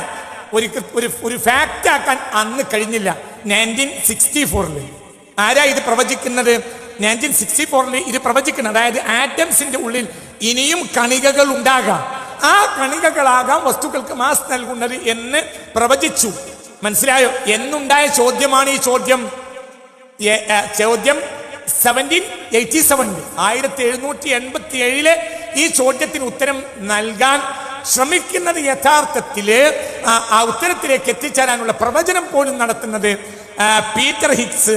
A: ഒരു ഫാക്റ്റ് ആക്കാൻ അന്ന് കഴിഞ്ഞില്ല. 1964 ആരാ ഇത് പ്രവചിക്കുന്നത്? 1964 ഇത് പ്രവചിക്കുന്നത്, അതായത് ആറ്റംസിന്റെ ഉള്ളിൽ ഇനിയും കണികകൾ ഉണ്ടാകാം, ആ കണികകളാകാം വസ്തുക്കൾക്ക് മാസ് നൽകുന്നത് എന്ന് പ്രവചിച്ചു. മനസ്സിലായോ? എന്നുണ്ടായ ചോദ്യമാണ് ഈ ചോദ്യം. 1787 ഈ ചോദ്യത്തിന് ഉത്തരം നൽകാൻ ശ്രമിക്കുന്നത് യഥാർത്ഥത്തില് ആ ഉത്തരത്തിലേക്ക് എത്തിച്ചേരാനുള്ള പ്രവചനം പോലും നടത്തുന്നത് പീറ്റർ ഹിഗ്സ്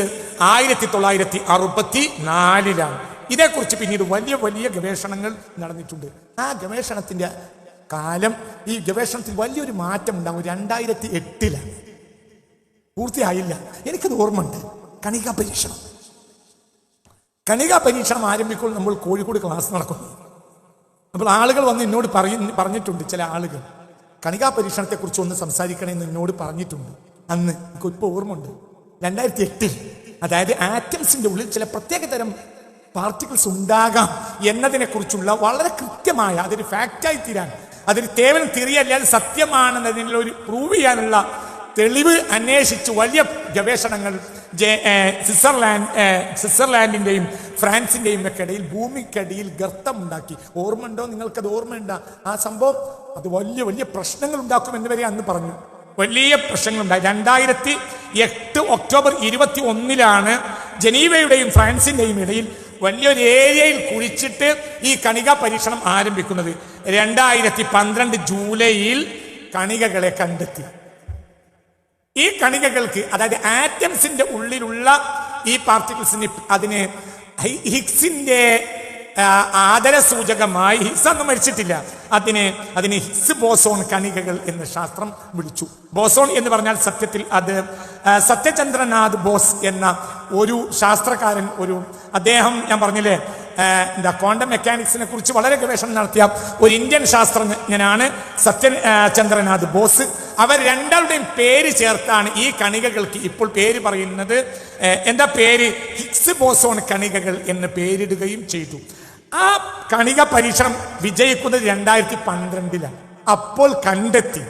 A: 1964 ഇതേക്കുറിച്ച് പിന്നീട് വലിയ ഗവേഷണങ്ങൾ നടന്നിട്ടുണ്ട്. ആ ഗവേഷണത്തിന്റെ കാലം, ഈ ഗവേഷണത്തിൽ വലിയൊരു മാറ്റം ഉണ്ടാകും 2008 പൂർത്തിയായില്ല. എനിക്കത് ഓർമ്മയുണ്ട്. കണികാ പരീക്ഷണം ആരംഭിക്കുമ്പോൾ നമ്മൾ കോഴിക്കോട് ക്ലാസ് നടക്കുന്നു. അപ്പോൾ ആളുകൾ വന്ന് എന്നോട് പറഞ്ഞിട്ടുണ്ട്, ചില ആളുകൾ കണികാ പരീക്ഷണത്തെക്കുറിച്ച് ഒന്ന് സംസാരിക്കണമെന്ന് എന്നോട് പറഞ്ഞിട്ടുണ്ട്. അന്ന് എനിക്ക് ഇപ്പോൾ ഓർമ്മയുണ്ട്, 2008, അതായത് ആറ്റംസിന്റെ ഉള്ളിൽ ചില പ്രത്യേക തരം പാർട്ടിക്കിൾസ് ഉണ്ടാകാം എന്നതിനെക്കുറിച്ചുള്ള വളരെ കൃത്യമായ, അതൊരു ഫാക്റ്റായി തീരാൻ, അതൊരു കേവലം തിയറിയല്ല, അത് സത്യമാണെന്നതിനുള്ള ഒരു പ്രൂവ് ചെയ്യാനുള്ള തെളിവ് അന്വേഷിച്ച് വലിയ ഗവേഷണങ്ങൾ സ്വിറ്റ്സർലാൻഡിന്റെയും ഫ്രാൻസിന്റെയും ഒക്കെ ഇടയിൽ ഭൂമിക്കടിയിൽ ഗർത്തമുണ്ടാക്കി. ഓർമ്മയുണ്ടോ നിങ്ങൾക്കത്? ഓർമ്മയുണ്ടോ ആ സംഭവം? അത് വലിയ വലിയ പ്രശ്നങ്ങൾ ഉണ്ടാക്കും എന്ന് വരെ അന്ന് പറഞ്ഞു. വലിയ പ്രശ്നങ്ങളുണ്ടായി. 2008 ഒക്ടോബർ 21 ജനീവയുടെയും ഫ്രാൻസിന്റെയും ഇടയിൽ വലിയൊരു ഏരിയയിൽ കുഴിച്ചിട്ട് ഈ കണികാ പരീക്ഷണം ആരംഭിക്കുന്നത്. 2012 ജൂലൈയിൽ കണികകളെ കണ്ടെത്തി. ഈ കണികകൾക്ക്, അതായത് ആറ്റംസിന്റെ ഉള്ളിലുള്ള ഈ പാർട്ടിക്കിൾസിന്, അതിന് ഹിഗ്സിന്റെ ആദരസൂചകമായി, ഹിഗ്സ് അന്ന് മരിച്ചിട്ടില്ല, അതിന് ഹിഗ്സ് ബോസോൺ കണികകൾ എന്ന് ശാസ്ത്രം വിളിച്ചു. ബോസോൺ എന്ന് പറഞ്ഞാൽ സത്യത്തിൽ അത് സത്യചന്ദ്രനാഥ് ബോസ് എന്ന ഒരു ശാസ്ത്രകാരൻ, അദ്ദേഹം ഞാൻ പറഞ്ഞില്ലേ ക്വാണ്ടം മെക്കാനിക്സിനെ കുറിച്ച് വളരെ ഗവേഷണം നടത്തിയ ഒരു ഇന്ത്യൻ ശാസ്ത്രജ്ഞനാണ് സത്യചന്ദ്രനാഥ് ബോസ്. അവർ രണ്ടാളുടെയും പേര് ചേർത്താണ് ഈ കണികകൾക്ക് ഇപ്പോൾ പേര് പറയുന്നത്. എന്താ പേര്? ഹിഗ്സ് ബോസോൺ കണികകൾ എന്ന് പേരിടുകയും ചെയ്തു. ആ കണിക പരീക്ഷണം വിജയിക്കുന്നത് 2012 അപ്പോൾ കണ്ടെത്തി.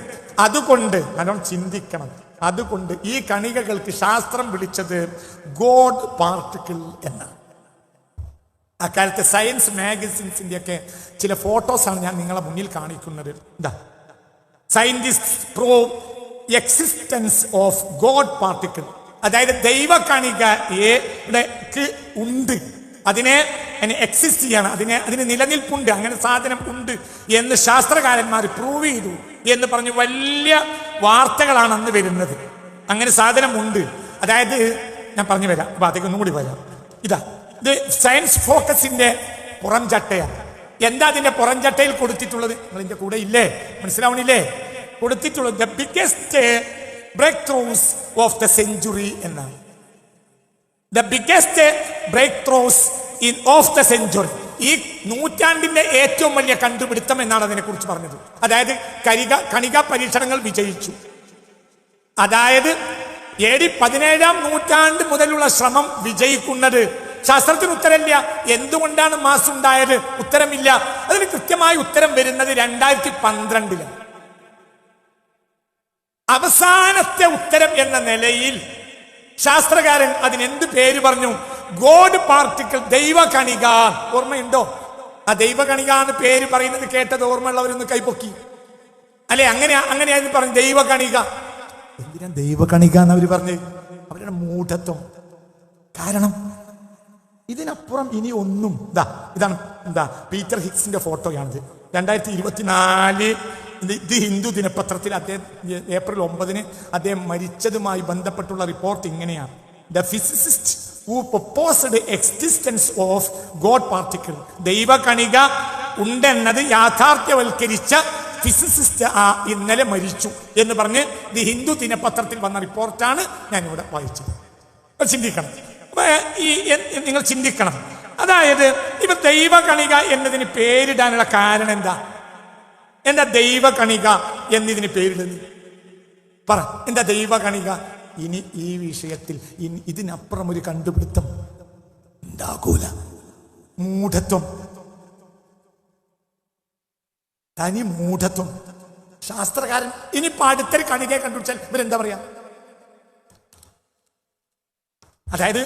A: അതുകൊണ്ട് നല്ലോണം ചിന്തിക്കണം. അതുകൊണ്ട് ഈ കണികകൾക്ക് ശാസ്ത്രം വിളിച്ചത് ഗോഡ് പാർട്ടിക്കിൾ എന്നാണ്. അക്കാലത്തെ സയൻസ് മാഗസിൻസിന്റെ ഒക്കെ ചില ഫോട്ടോസാണ് ഞാൻ നിങ്ങളെ മുന്നിൽ കാണിക്കുന്നത്. Scientist prove existence of God particle, അതായത് ദൈവ കണികയ്ക്ക് ഉണ്ട്, അതിനെ എക്സിസ്റ്റ് ചെയ്യണം, അതിന് നിലനിൽപ്പുണ്ട്, അങ്ങനെ സാധനം ഉണ്ട് എന്ന് ശാസ്ത്രകാരന്മാർ പ്രൂവ് ചെയ്തു എന്ന് പറഞ്ഞ് വലിയ വാർത്തകളാണ് അന്ന് വരുന്നത്. അങ്ങനെ സാധനം ഉണ്ട്. അതായത് ഞാൻ പറഞ്ഞു വരാം, അപ്പൊ അതൊക്കെ ഒന്നും കൂടി വരാം. ഇത് സയൻസ് ഫോക്കസിന്റെ പുറം ചട്ടയാണ്. എന്താ അതിന്റെ പുറം ചട്ടയിൽ കൊടുത്തിട്ടുള്ളത്? നിങ്ങൾ ഇതിന്റെ കൂടെ ഇല്ലേ? മനസ്സിലാവണില്ലേ? കൊടുത്തിട്ടുള്ളത് the biggest breakthroughs of the century എന്നാണ്. The biggest breakthroughs of the century, ഈ നൂറ്റാണ്ടിന്റെ ഏറ്റവും വലിയ കണ്ടുപിടുത്തം എന്നാണ് അതിനെ കുറിച്ച് പറഞ്ഞത്. അതായത് കണികാ പരീക്ഷണങ്ങൾ വിജയിച്ചു. അതായത് AD 17-ാം നൂറ്റാണ്ട് മുതലുള്ള ശ്രമം വിജയിക്കുന്നത്. ശാസ്ത്രത്തിന് ഉത്തരമില്ല. എന്തുകൊണ്ടാണ് മാസ് ഉണ്ടായത്? ഉത്തരമില്ല. അതിന് കൃത്യമായ ഉത്തരം വരുന്നത് 2012. അവസാനത്തെ ഉത്തരം എന്ന നിലയിൽ ശാസ്ത്രകാരൻ അതിനെന്ത് പേര് പറഞ്ഞു? ഗോഡ് പാർട്ടിക്കിൾ, ദൈവ കണിക. ഓർമ്മയുണ്ടോ? ആ ദൈവ കണിക എന്ന് പേര് പറയുന്നത് കേട്ടത് ഓർമ്മയുള്ളവരൊന്ന് കൈപ്പൊക്കി അല്ലെ? അങ്ങനെയായിരുന്നു പറഞ്ഞു ദൈവ കണിക. എന്തിനാ ദൈവ കണിക എന്ന് അവർ പറഞ്ഞ്? അവരുടെ മൂഢത്വം. കാരണം ഇതിനപ്പുറം ഇനി ഒന്നും. ഇതാണ് പീറ്റർ ഹിഗ്സിന്റെ ഫോട്ടോയാണിത്. 2024 ഇത് ഹിന്ദു ദിനപത്രത്തിൽ അദ്ദേഹം ഏപ്രിൽ 9 അദ്ദേഹം മരിച്ചതുമായി ബന്ധപ്പെട്ടുള്ള റിപ്പോർട്ട് ഇങ്ങനെയാണ്: the physicist who proposed existence of God particle, ദൈവ കണിക ഉണ്ടെന്നത് യാഥാർത്ഥ്യവൽക്കരിച്ച ഫിസിസിസ്റ്റ് ഇന്നലെ മരിച്ചു എന്ന് പറഞ്ഞ് ദി ഹിന്ദു ദിനപത്രത്തിൽ വന്ന റിപ്പോർട്ടാണ് ഞാനിവിടെ വായിച്ചത്. ചിന്തിക്കണം, നിങ്ങൾ ചിന്തിക്കണം. അതായത് ഇവ ദൈവ കണിക എന്നതിന് പേരിടാനുള്ള കാരണം എന്താ ദൈവ കണിക എന്നതിന് പേരിടുന്നത്? പറ, എന്താ ദൈവ കണിക? ഇനി ഈ വിഷയത്തിൽ ഇതിനപ്പുറം ഒരു കണ്ടുപിടുത്തം ഉണ്ടാകൂല. മൂഢത്വം, തനി മൂഢത്വം. ശാസ്ത്രകാരൻ ഇനിയിപ്പോ അടുത്തൊരു കണികയെ കണ്ടുപിടിച്ചാൽ ഇവരെന്താ പറയാ? അതായത്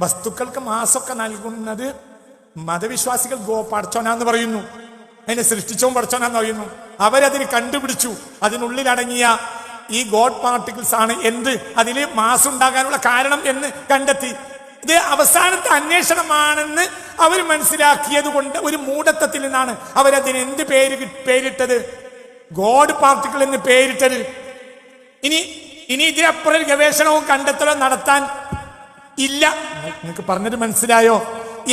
A: വസ്തുക്കൾക്ക് മാസമൊക്കെ നൽകുന്നത് മതവിശ്വാസികൾ പടച്ചോനാന്ന് പറയുന്നു, അതിനെ സൃഷ്ടിച്ചവും പടച്ചോനാന്ന് പറയുന്നു. അവരതിന് കണ്ടുപിടിച്ചു. അതിനുള്ളിലടങ്ങിയ ഈ ഗോഡ് പാർട്ടിക്കിൾസ് ആണ് അതിൽ മാസം ഉണ്ടാകാനുള്ള കാരണം എന്ന് കണ്ടെത്തി. ഇത് അവസാനത്തെ അന്വേഷണമാണെന്ന് അവർ മനസ്സിലാക്കിയത് കൊണ്ട് ഒരു മൂഢത്വത്തിൽ നിന്നാണ് അവരതിന് എന്ത് പേരിട്ടത്? ഗോഡ് പാർട്ടിക്കിൾ എന്ന് പേരിട്ടത്. ഇനി ഇതിനപ്പുറം ഗവേഷണവും കണ്ടെത്തലും നടത്താൻ ഇല്ല. നിങ്ങൾക്ക് പറഞ്ഞത് മനസ്സിലായോ?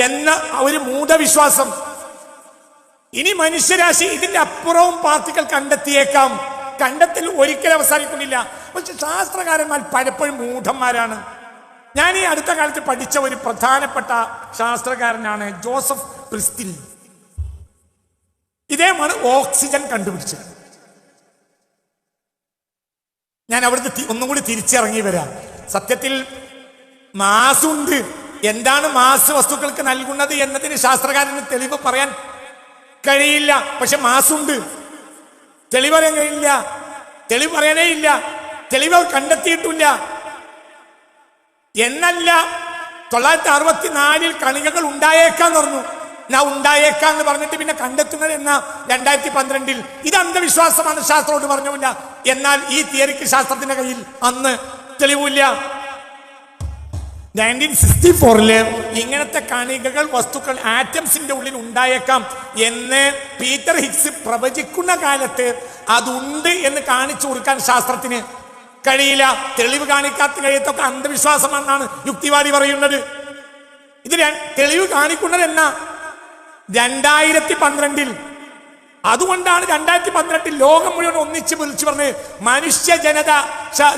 A: എന്ന ഒരു മൂഢവിശ്വാസം. ഇനി മനുഷ്യരാശി ഇതിന്റെ അപ്പുറവും പാർട്ടികൾ കണ്ടെത്തിയേക്കാം. കണ്ടെത്തൽ ഒരിക്കലും അവസാനിക്കുന്നില്ല. പക്ഷെ ശാസ്ത്രകാരന്മാർ പലപ്പോഴും മൂഢന്മാരാണ്. ഞാൻ ഈ അടുത്ത കാലത്ത് പഠിച്ച ഒരു പ്രധാനപ്പെട്ട ശാസ്ത്രകാരനാണ് ജോസഫ് പ്രിസ്റ്റിൽ. ഇദ്ദേഹമാണ് ഓക്സിജൻ കണ്ടുപിടിച്ചത്. അവിടുന്ന് ഒന്നും കൂടി തിരിച്ചിറങ്ങി വരാം. സത്യത്തിൽ മാസുണ്ട്. എന്താണ് മാസ് വസ്തുക്കൾക്ക് നൽകുന്നത് എന്നതിന് ശാസ്ത്രകാരന് തെളിവ് പറയാൻ കഴിയില്ല. പക്ഷെ മാസുണ്ട്. തെളിവ് പറയാൻ കഴിയില്ല. തെളിവ് പറയാനേ ഇല്ല. തെളിവ് കണ്ടെത്തിയിട്ടില്ല. എന്നല്ല 964 കണികകൾ ഉണ്ടായേക്കാന്ന് പറഞ്ഞു. ഞാൻ ഉണ്ടായേക്കാന്ന് പറഞ്ഞിട്ട് പിന്നെ കണ്ടെത്തുന്നത് എന്നാ 2012. ഇത് അന്ധവിശ്വാസമാണ്, ശാസ്ത്രത്തോട് പറഞ്ഞില്ല. എന്നാൽ ഈ തിയറിക്ക് ശാസ്ത്രത്തിന്റെ കയ്യിൽ അന്ന് തെളിവില്ല. 1964 ഇങ്ങനത്തെ കണികകൾ, വസ്തുക്കൾ ആറ്റംസിന്റെ ഉള്ളിൽ ഉണ്ടായേക്കാം എന്ന് പീറ്റർ ഹിഗ്സ് പ്രവചിക്കുന്ന കാലത്ത് അതുണ്ട് എന്ന് കാണിച്ചു കൊടുക്കാൻ ശാസ്ത്രത്തിന് കഴിയില്ല. തെളിവ് കാണിക്കാത്ത കഴിയത്തൊക്കെ അന്ധവിശ്വാസമെന്നാണ് യുക്തിവാദി പറയുന്നത്. ഇത് തെളിവ് കാണിക്കുന്നത് എന്നാ 2012. അതുകൊണ്ടാണ് 2018 ലോകം മുഴുവൻ ഒന്നിച്ച് വിളിച്ചു പറഞ്ഞ് മനുഷ്യ ജനത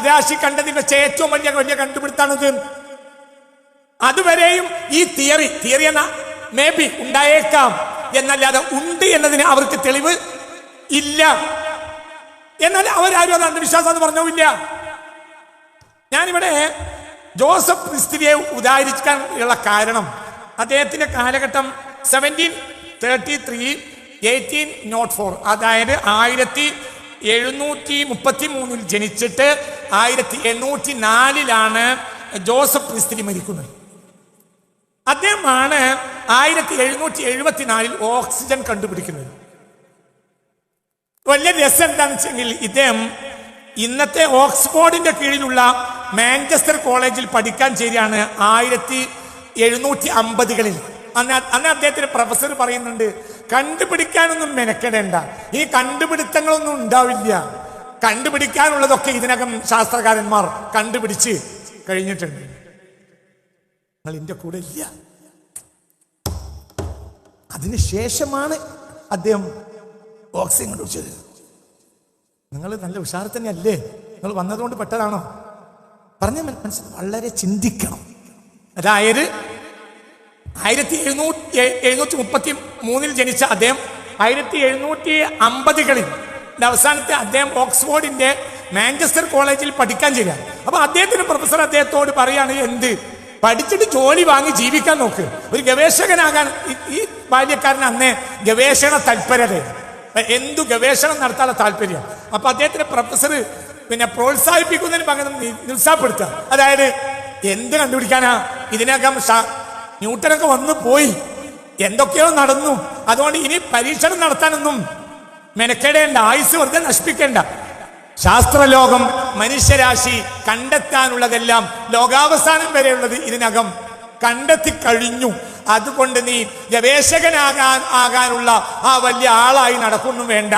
A: രാശി കണ്ടതിൽ വെച്ച ഏറ്റവും വലിയ കണ്ടുപിടുത്താണിത്. അതുവരെയും ഈ തിയറി എന്ന മേ ബി ഉണ്ടായേക്കാം എന്നല്ലാതെ ഉണ്ട് എന്നതിന് അവർക്ക് തെളിവ് ഇല്ല. എന്നാൽ അവരാരും അത് അന്ധവിശ്വാസം എന്ന് പറഞ്ഞില്ല. ഞാനിവിടെ ജോസഫ് പ്രിസ്തിരിയെ ഉദാഹരിക്കാൻ ഉള്ള കാരണം അദ്ദേഹത്തിന്റെ കാലഘട്ടം 1733 1804, അതായത് 1733 ജനിച്ചിട്ട് 1804 ജോസഫ് പ്രിസ്തിരി മരിക്കുന്നത്. അദ്ദേഹമാണ് 1774 ഓക്സിജൻ കണ്ടുപിടിക്കുന്നത്. വലിയ രസം എന്താണെന്ന് വെച്ചെങ്കിൽ ഇദ്ദേഹം ഇന്നത്തെ ഓക്സ്ഫോർഡിന്റെ കീഴിലുള്ള മാഞ്ചസ്റ്റർ കോളേജിൽ പഠിക്കാൻ ചേരുകയാണ് 1750കളിൽ. അന്ന് അദ്ദേഹത്തിന്റെ പ്രൊഫസർ പറയുന്നുണ്ട്, കണ്ടുപിടിക്കാനൊന്നും മെനക്കെടേണ്ട, ഈ കണ്ടുപിടുത്തങ്ങളൊന്നും ഉണ്ടാവില്ല, കണ്ടുപിടിക്കാനുള്ളതൊക്കെ ഇതിനകം ശാസ്ത്രകാരന്മാർ കണ്ടുപിടിച്ച് കഴിഞ്ഞിട്ടുണ്ട്, നിങ്ങൾ ഇതിന്റെ കൂടെ ഇല്ല. അതിനുശേഷമാണ് അദ്ദേഹം ഓക്സിജൻ കണ്ടുപിടിച്ചത്. നിങ്ങൾ നല്ല ഉഷാർ തന്നെയല്ലേ, നിങ്ങൾ വന്നതുകൊണ്ട് പെട്ടതാണോ പറഞ്ഞ മനസ്സിൽ വളരെ ചിന്തിക്കണം. അതായത് 1733 ജനിച്ച അദ്ദേഹം 1750കളിൽ അവസാനത്തെ അദ്ദേഹം ഓക്സ്ഫോർഡിന്റെ മാഞ്ചസ്റ്റർ കോളേജിൽ പഠിക്കാൻ ചെയ്യുക. അപ്പൊ അദ്ദേഹത്തിന് പ്രൊഫസർ അദ്ദേഹത്തോട് പറയാണ്, എന്ത് പഠിച്ചിട്ട് ജോലി വാങ്ങി ജീവിക്കാൻ നോക്ക്, ഒരു ഗവേഷകനാകാൻ. ഈ ബാല്യക്കാരന് അന്നേ ഗവേഷണ താല്പര്യത, എന്തു ഗവേഷണം നടത്താനുള്ള താല്പര്യം. അപ്പൊ അദ്ദേഹത്തിന്റെ പ്രൊഫസർ പ്രോത്സാഹിപ്പിക്കുന്നതിന് പകരം നിരുത്സാഹപ്പെടുത്തുക. അതായത് എന്ത് കണ്ടുപിടിക്കാനാ, ഇതിനകം ന്യൂട്ടനൊക്കെ വന്നു പോയി, എന്തൊക്കെയോ നടന്നു, അതുകൊണ്ട് ഇനി പരീക്ഷണം നടത്താനൊന്നും മെനക്കെടേണ്ട, ആയുസ് വെറുതെ നശിപ്പിക്കേണ്ട. ശാസ്ത്രലോകം മനുഷ്യരാശി കണ്ടെത്താനുള്ളതെല്ലാം ലോകാവസാനം വരെയുള്ളത് ഇതിനകം കണ്ടെത്തി കഴിഞ്ഞു. അതുകൊണ്ട് നീ ഗവേഷകനാകാനുള്ള ആ വലിയ ആളായി നടക്കുന്നു വേണ്ട,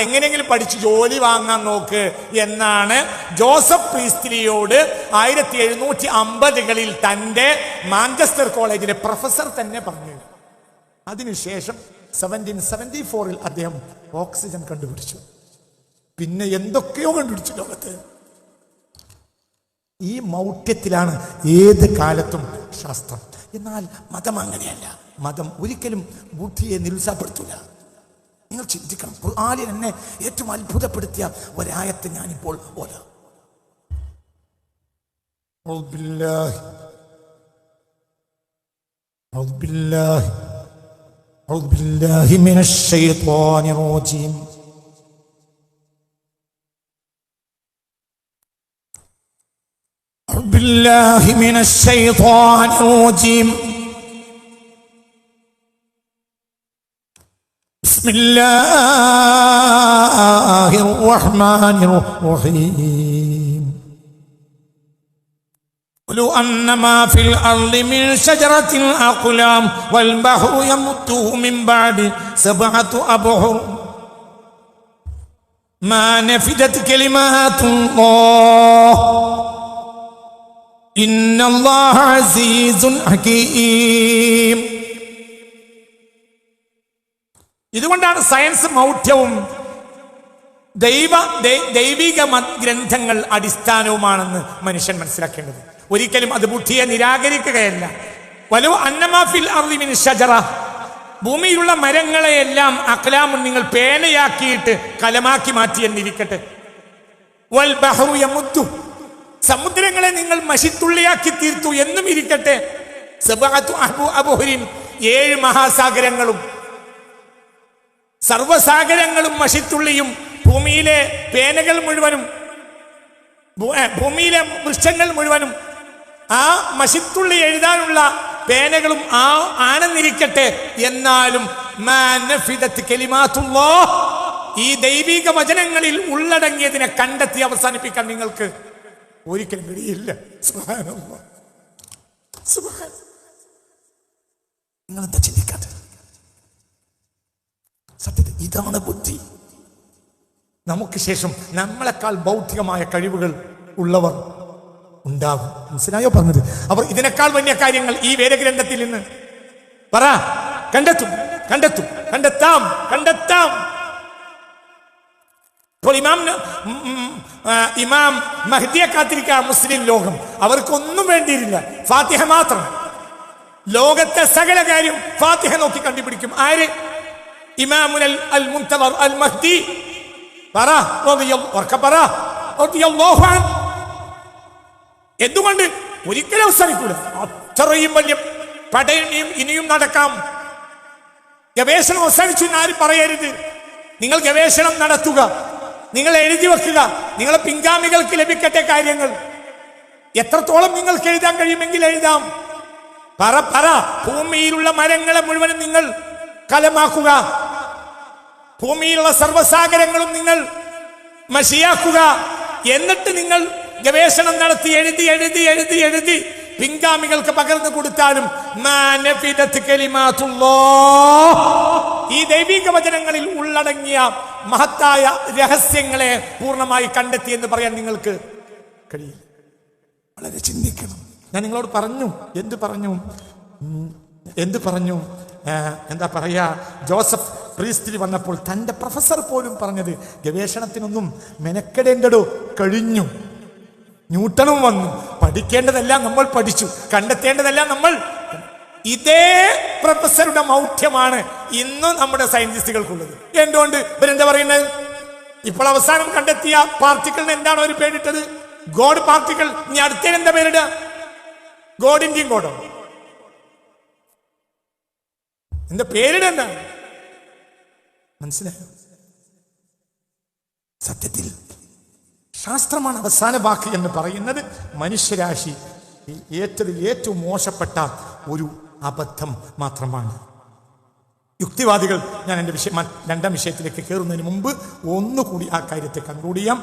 A: എങ്ങനെയെങ്കിലും പഠിച്ച് ജോലി വാങ്ങാൻ നോക്ക് എന്നാണ് ജോസഫ് പ്രീസ്തിരിയോട് 1750കളിൽ തൻ്റെ മാഞ്ചസ്റ്റർ കോളേജിലെ പ്രൊഫസർ തന്നെ പറഞ്ഞു. അതിനുശേഷം 1774 അദ്ദേഹം ഓക്സിജൻ കണ്ടുപിടിച്ചു. പിന്നെ എന്തൊക്കെയോ കണ്ടുപിടിച്ചു ലോകത്ത്. ഈ മൗഢ്യത്തിലാണ് ഏത് കാലത്തും ശാസ്ത്രം. എന്നാൽ മതം അങ്ങനെയല്ല. മതം ഒരിക്കലും ബുദ്ധിയെ നിരുത്സാഹപ്പെടുത്തൂല. നിങ്ങൾ ചിന്തിക്കണം. ഖുർആനിൽ എന്നെ ഏറ്റവും അത്ഭുതപ്പെടുത്തിയ ഒരായത്ത് ഞാനിപ്പോൾ ഓതാം. أعوذ بالله من الشيطان الرجيم أعوذ بالله من الشيطان الرجيم بسم الله الرحمن الرحيم ولو أن ما في الأرض من شجرة أقلام والبحر يمده من بعد 7 أبحر ما نفدت كلمات الله إن الله عزيز حكيم. ഇതുകൊണ്ടാണ് സയൻസ് മൗഢ്യവും ദൈവിക ഗ്രന്ഥങ്ങൾ അടിസ്ഥാനവുമാണെന്ന് മനുഷ്യൻ മനസ്സിലാക്കേണ്ടത്. ഒരിക്കലും അത് ബുദ്ധിയെ നിരാകരിക്കുകയല്ല. വലോ അന്നമാ ഫിൽ അർളി മിൻ ഷജറ, ഭൂമിയിലുള്ള മരങ്ങളെയെല്ലാം അഖ്ലാമുൻ നിങ്ങൾ പേനയാക്കിയിട്ട് കലമാക്കി മാറ്റി എന്നിരിക്കട്ടെ. വൽ ബഹ്റു യമുദ്ദു, സമുദ്രങ്ങളെ നിങ്ങൾ മഷിത്തുള്ളിയാക്കി തീർത്തു എന്നും ഇരിക്കട്ടെ. സബഅതു അബ്ഹുരിൻ, 7 മഹാസാഗരങ്ങളും സർവസാഗരങ്ങളും മഷിത്തുള്ളിയും ഭൂമിയിലെ പേനകൾ മുഴുവനും ഭൂമിയിലെ വൃക്ഷങ്ങൾ മുഴുവനും ആ മഷിത്തുള്ളി എഴുതാനുള്ള പേനകളും ആണെന്നിരിക്കട്ടെ. എന്നാലും ഈ ദൈവിക വചനങ്ങളിൽ ഉള്ളടങ്ങിയതിനെ കണ്ടെത്തി അവസാനിപ്പിക്കാൻ നിങ്ങൾക്ക് ഒരിക്കലും കഴിയില്ല. നിങ്ങളെന്താ ചിന്തിക്കാതെ? സത്യത്തിൽ ഇതാണ് ബുദ്ധി. നമുക്ക് ശേഷം നമ്മളെക്കാൾ ബൗദ്ധികമായ കഴിവുകൾ ഉള്ളവർ ഉണ്ടാകും. മനസ്സിലായോ പറഞ്ഞത്? അവർ ഇതിനേക്കാൾ വലിയ കാര്യങ്ങൾ ഈ വേദഗ്രന്ഥത്തിൽ നിന്ന് പറ കണ്ടെത്താം. ഇപ്പോൾ ഇമാം മഹ്ദിയെ കാത്തിരിക്കുക മുസ്ലിം ലോകം. അവർക്കൊന്നും വേണ്ടിയില്ല, ഫാത്തിഹ മാത്രം. ലോകത്തെ സകല കാര്യം ഫാത്തിഹ നോക്കി കണ്ടുപിടിക്കും. ആര്? ഇമാമുൽ അൽ മുൻതദർ അൽ മഹ്ദി. എന്തുകൊണ്ട് ഒരിക്കലും അവസാനിക്കൂല. അത്രയും വലിയ പടയും ഇനിയും നടക്കാം. ഗവേഷണം അവസാനിച്ചു എന്ന് ആരും പറയരുത്. നിങ്ങൾ ഗവേഷണം നടത്തുക, നിങ്ങൾ എഴുതി വെക്കുക, നിങ്ങളെ പിൻഗാമികൾക്ക് ലഭിക്കട്ടെ കാര്യങ്ങൾ. എത്രത്തോളം നിങ്ങൾക്ക് എഴുതാൻ കഴിയുമെങ്കിൽ എഴുതാം. പറ ഭൂമിയിലുള്ള മരങ്ങളെ മുഴുവനും നിങ്ങൾ കലമാക്കുക, ഭൂമിയിലുള്ള സർവ്വസാഗരങ്ങളും നിങ്ങൾ മഷിയാക്കുക. എന്നിട്ട് നിങ്ങൾ ഗവേഷണം നടത്തി എഴുതി പിൻഗാമികൾക്ക് പകർന്നു കൊടുത്താലും ഈ ദൈവിക വചനങ്ങളിൽ ഉള്ളടങ്ങിയ മഹത്തായ രഹസ്യങ്ങളെ പൂർണ്ണമായി കണ്ടെത്തി എന്ന് പറയാൻ നിങ്ങൾക്ക് കഴിയില്ല. വളരെ ചിന്തിക്കണം. ഞാൻ നിങ്ങളോട് പറഞ്ഞു, എന്ത് പറഞ്ഞു എന്താ പറയാ, ജോസഫ് പ്രീസ്റ്റിൽ വന്നപ്പോൾ തൻ്റെ പ്രൊഫസർ പോലും പറഞ്ഞത് ഗവേഷണത്തിനൊന്നും മെനക്കെടേണ്ടടോ, കഴിഞ്ഞു. ന്യൂട്ടണും വന്നു. പഠിക്കേണ്ടതെല്ലാം നമ്മൾ പഠിച്ചു, കണ്ടെത്തേണ്ടതെല്ലാം നമ്മൾ. ഇതേ പ്രൊഫസറുടെ മൗഢ്യമാണ് ഇന്നും നമ്മുടെ സയന്റിസ്റ്റുകൾക്കുള്ളത്. എന്തുകൊണ്ട് ഇവരെന്താ പറയുന്നത്? ഇപ്പോൾ അവസാനം കണ്ടെത്തിയ പാർട്ടിക്കിളിന് എന്താണ് അവർ പേരിട്ടത്? God particle. ഇനി അടുത്തതിന് എന്താ പേരിടുക? ഗോഡിന്റെയും ഗോഡോ എന്താ പേരിടണ്ട? മനസ്സിലായോ? സത്യത്തിൽ ശാസ്ത്രമാണ് അവസാന വാക്ക് എന്ന് പറയുന്നത് മനുഷ്യരാശി ഏറ്റവും മോശപ്പെട്ട ഒരു അബദ്ധം മാത്രമാണ്. യുക്തിവാദികൾ, ഞാൻ എൻ്റെ രണ്ടാം വിഷയത്തിലേക്ക് കയറുന്നതിന് മുമ്പ് ഒന്നുകൂടി ആ കാര്യത്തെ കൺക്ലൂഡ് ചെയ്യാം.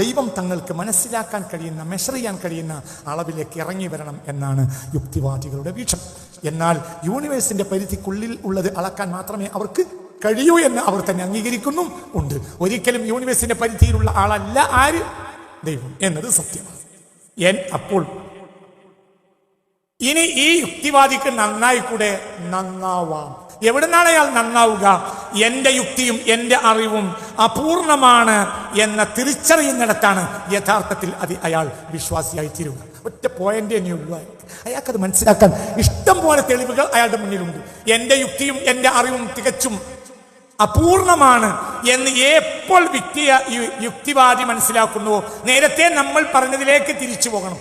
A: ദൈവം തങ്ങൾക്ക് മനസ്സിലാക്കാൻ കഴിയുന്ന, മെഷർ ചെയ്യാൻ കഴിയുന്ന അളവിലേക്ക് ഇറങ്ങി വരണം എന്നാണ് യുക്തിവാദികളുടെ വീക്ഷണം. എന്നാൽ യൂണിവേഴ്സിന്റെ പരിധിക്കുള്ളിൽ ഉള്ളത് അളക്കാൻ മാത്രമേ അവർക്ക് കഴിയൂ എന്ന് അവർ തന്നെ അംഗീകരിക്കുന്നും ഉണ്ട്. ഒരിക്കലും യൂണിവേഴ്സിന്റെ പരിധിയിലുള്ള ആളല്ല ആര്? ദൈവം എന്നത് സത്യമാണ്. അപ്പോൾ ഇനി ഈ യുക്തിവാദിക്ക് നന്നായി കൂടെ നന്നാവാം. എവിടുന്നാണ് അയാൾ നന്നാവുക? എൻ്റെ യുക്തിയും എൻ്റെ അറിവും അപൂർണമാണ് എന്ന തിരിച്ചറിയുന്നിടത്താണ് യഥാർത്ഥത്തിൽ അയാൾ വിശ്വാസിയായി തീരുക. ഒറ്റ പോയിന്റ് തന്നെയുള്ളൂ. അയാൾക്കത് മനസ്സിലാക്കാൻ ഇഷ്ടം പോലെ തെളിവുകൾ അയാളുടെ മുന്നിലുണ്ട്. എൻ്റെ യുക്തിയും എൻ്റെ അറിവും തികച്ചും അപൂർണമാണ് എന്ന് എപ്പോൾ യുക്തിവാദി മനസ്സിലാക്കുന്നുവോ, നേരത്തെ നമ്മൾ പറഞ്ഞതിലേക്ക് തിരിച്ചു പോകണം.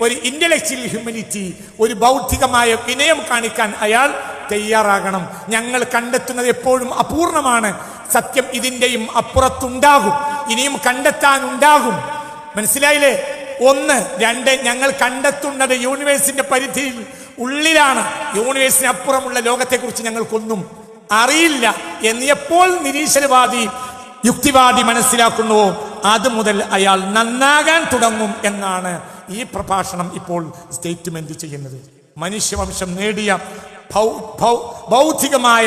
A: ഒരു ഇന്റലക്ച്വൽ ഹ്യൂമനിറ്റി, ഒരു ബൗദ്ധികമായ വിനയം കാണിക്കാൻ അയാൾ തയ്യാറാകണം. ഞങ്ങൾ കണ്ടെത്തുന്നത് എപ്പോഴും അപൂർണമാണ്, സത്യം ഇതിൻ്റെയും അപ്പുറത്തുണ്ടാകും, ഇനിയും കണ്ടെത്താനുണ്ടാകും. മനസ്സിലായില്ലേ? 1, 2, ഞങ്ങൾ കണ്ടെത്തുന്നത് യൂണിവേഴ്സിന്റെ പരിധിയിൽ ഉള്ളിലാണ്. യൂണിവേഴ്സിന് അപ്പുറമുള്ള ലോകത്തെക്കുറിച്ച് ഞങ്ങൾക്കൊന്നും അറിയില്ല എന്ന് എപ്പോൾ നിരീശ്വരവാദി യുക്തിവാദി മനസ്സിലാക്കുന്നുവോ അത് മുതൽ അയാൾ നന്നാകാൻ തുടങ്ങും എന്നാണ് ഈ പ്രഭാഷണം ഇപ്പോൾ സ്റ്റേറ്റ്മെന്റ് ചെയ്യുന്നത്. മനുഷ്യവംശം നേടിയ ബൗദ്ധികമായ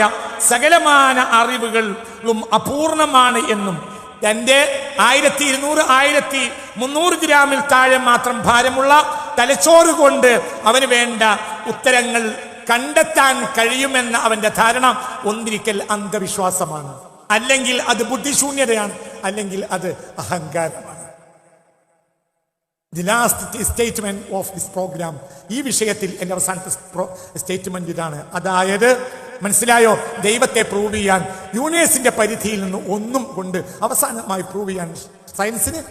A: സകലമാന അറിവുകളും അപൂർണമാണ് എന്നും തൻ്റെ 1200-1300 ഗ്രാമിൽ താഴെ മാത്രം ഭാരമുള്ള തലച്ചോറ് കൊണ്ട് അവന് വേണ്ട ഉത്തരങ്ങൾ കണ്ടെത്താൻ കഴിയുമെന്ന അവന്റെ ധാരണ ഒന്നിരിക്കൽ അന്ധവിശ്വാസമാണ്, അല്ലെങ്കിൽ അത് ബുദ്ധിശൂന്യതയാണ്, അല്ലെങ്കിൽ അത് അഹങ്കാരമാണ്. The last statement of this program, ഈ വിഷയത്തിൽ എൻ്റെ അവസാനത്തെ സ്റ്റേറ്റ്മെന്റ് ഇതാണ്. അതായത് മനസ്സിലായോ? ദൈവത്തെ പ്രൂവ് ചെയ്യാൻ യൂണിവേഴ്സിന്റെ പരിധിയിൽ നിന്ന് ഒന്നും കൊണ്ട് അവസാനമായി പ്രൂവ് ചെയ്യാൻ സയൻസിന്